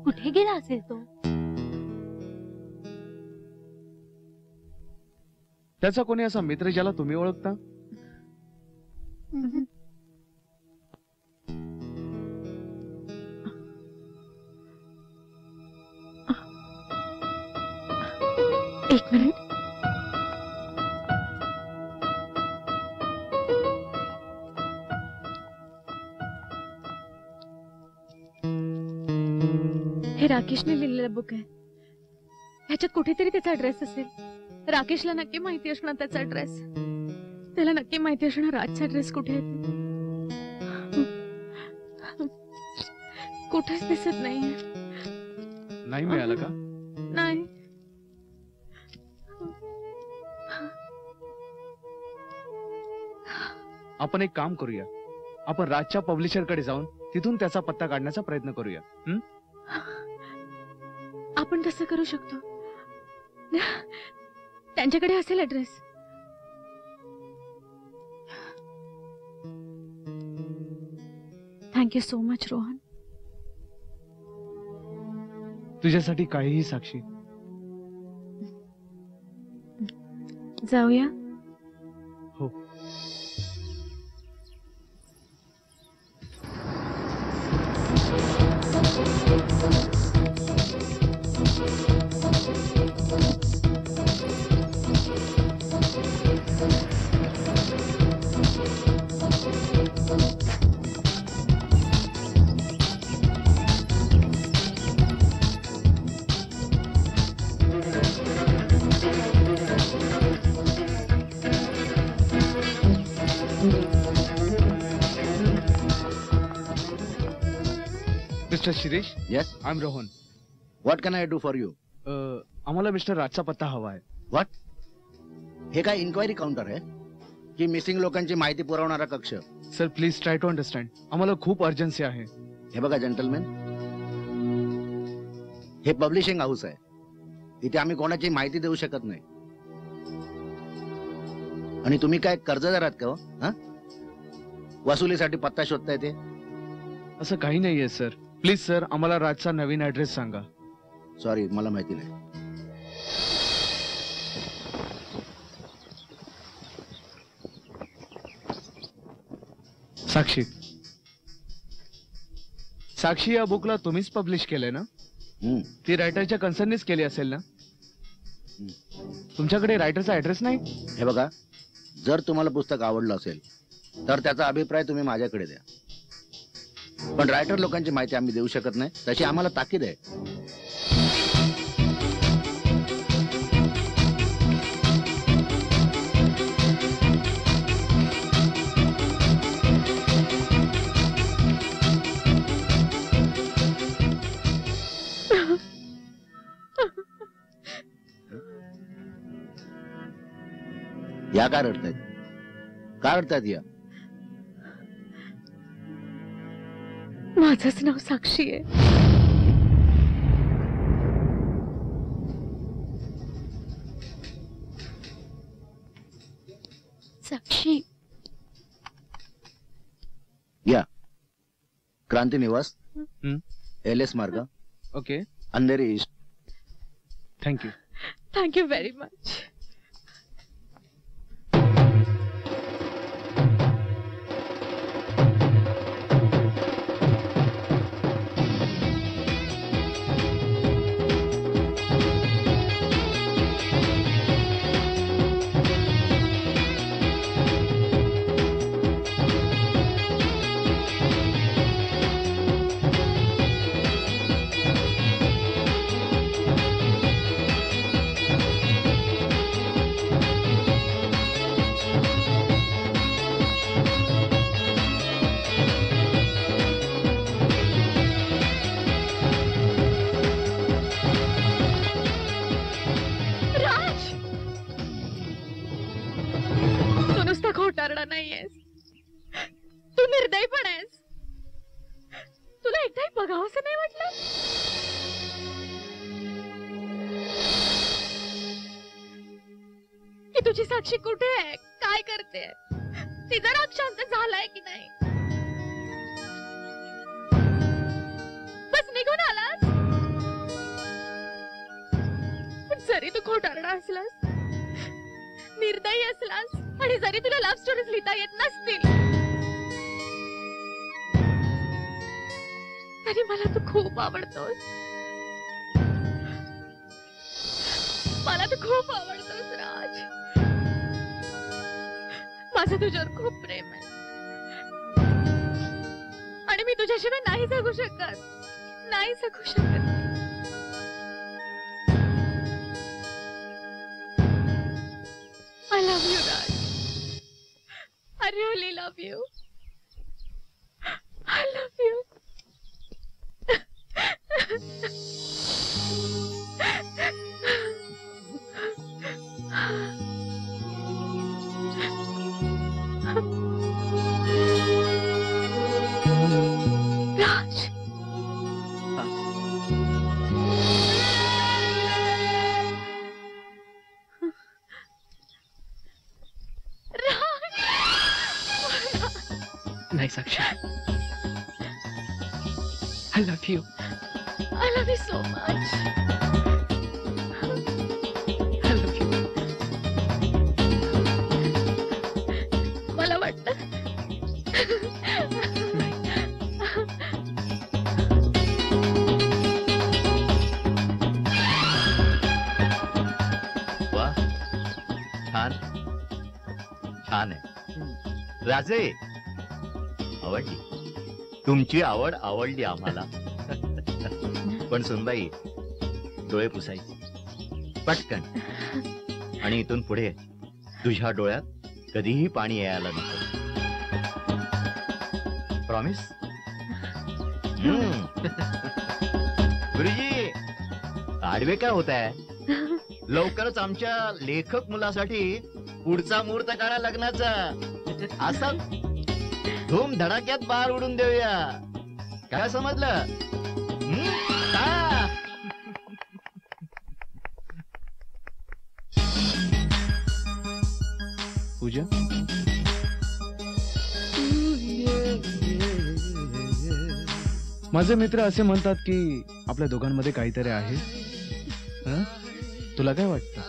कुठे गेला असेल तो? त्याचा कोणी असा मित्र ज्याला तुम्ही ओळखता? एक मिनिट. हे राकेशने लिहिलेलं बुक आहे. ह्याच्यात कुठेतरी त्याचा ऍड्रेस असेल. राकेशला नक्की माहिती असणार त्याचा ऍड्रेस. त्याला नक्की माहिती असणार राजचा ऍड्रेस कुठे आहे ते. कुठेच दिसत नाहीये. नाही मिळालं का? नाही. आपण एक काम करूया. आपण राजच्या पब्लिशर कडे जाऊन तिथून त्याचा पत्ता काढण्याचा प्रयत्न करूया. आपण तसं करू शकतो. त्यांच्याकडे असेल address. Thank you so much Rohan. तुझ्यासाठी काहीही साक्षी. जाऊया. हो. Mister Shirish. Yes. I am Rohan. What can I do for you? आम्हाला मिस्टर राजचा पत्ता हवा आहे. व्हॉट? हे काय इन्क्वायरी काउंटर आहे की मिसिंग लोकांची माहिती पुरवणारा कक्ष? Sir please try to understand. आम्हाला खूप अर्जन्सी आहे. हे बघा जंटलमॅन, हे पब्लिशिंग हाऊस आहे. इथे आम्ही कोणाची माहिती देऊ शकत नाही. आणि तुम्ही काय कर्जदार आहात का? वसुलीसाठी पत्ता शोधताय ते? असं काही नाहीये सर. प्लीज सर, आम्हाला राजचा नवीन ऍड्रेस सांगा. सॉरी, मला माहिती नाही. साक्षी, साक्षी या बुकला तुम्हीच पब्लिश केलंय ना? ती रायटरच्या कन्सर्ननीच केली असेल ना? तुमच्याकडे रायटरचा ऍड्रेस नाही? हे बघा, जर तुम्हाला पुस्तक आवडलं असेल तर त्याचा अभिप्राय तुम्ही माझ्याकडे द्या, पण रायटर लोकांची माहिती आम्ही देऊ शकत नाही, तशी आम्हाला ताकीद आहे. या काय रडतायत? काय रडतायत या? माझंच नाव साक्षी आहे. साक्षी. या क्रांती Niwas, LS Marg, okay, Andheri East. Thank you. Thank you very much. खोटारडा नाहीयेस, तू निर्दयी पण आहेस. तुला एकदाही बघावं असं नाही वाटलं? की तुझी साक्षी कुठे आहे, काय करते, तिचा राग शांत झालाय की नाही? बस निघून आलास. पण जरी तू खोटारडा असलास, निर्दयी असलास, आणि जरी तुला लव्ह स्टोरीज लिहिता येत नसतील, तरी मला तू खूप आवडतोस. मला तू खूप आवडतोस राज. माझं तुझ्यावर खूप प्रेम आहे आणि मी तुझ्याशिवाय नाही जगू शकत, नाही जगू शकत. I love you, Raj. I really love you. I love you. Raj. नाही साक्षी, I love you. I love you so much. I love you. मला वाटतं वा, छान छान आहे राजे. आवडली तुमची आवड, आवडली आम्हाला. पण सुनबाई, डोळे पुसायचे पटकन, आणि इथून पुढे तुझ्या डोळ्यात कधीही पाणी यायला नको. प्रॉमिस? गुरुजी, आडवे काय होत आहे? लवकरच आमच्या लेखक मुलासाठी पुढचा मुहूर्त काढा लग्नाचा. असा धूम धडाक्यात बार उडून देऊया. काय समजलं? पूजा, माझे मित्र असे म्हणतात की आपल्या दोघांमध्ये काहीतरी आहे. हं? तुला काय वाटतं?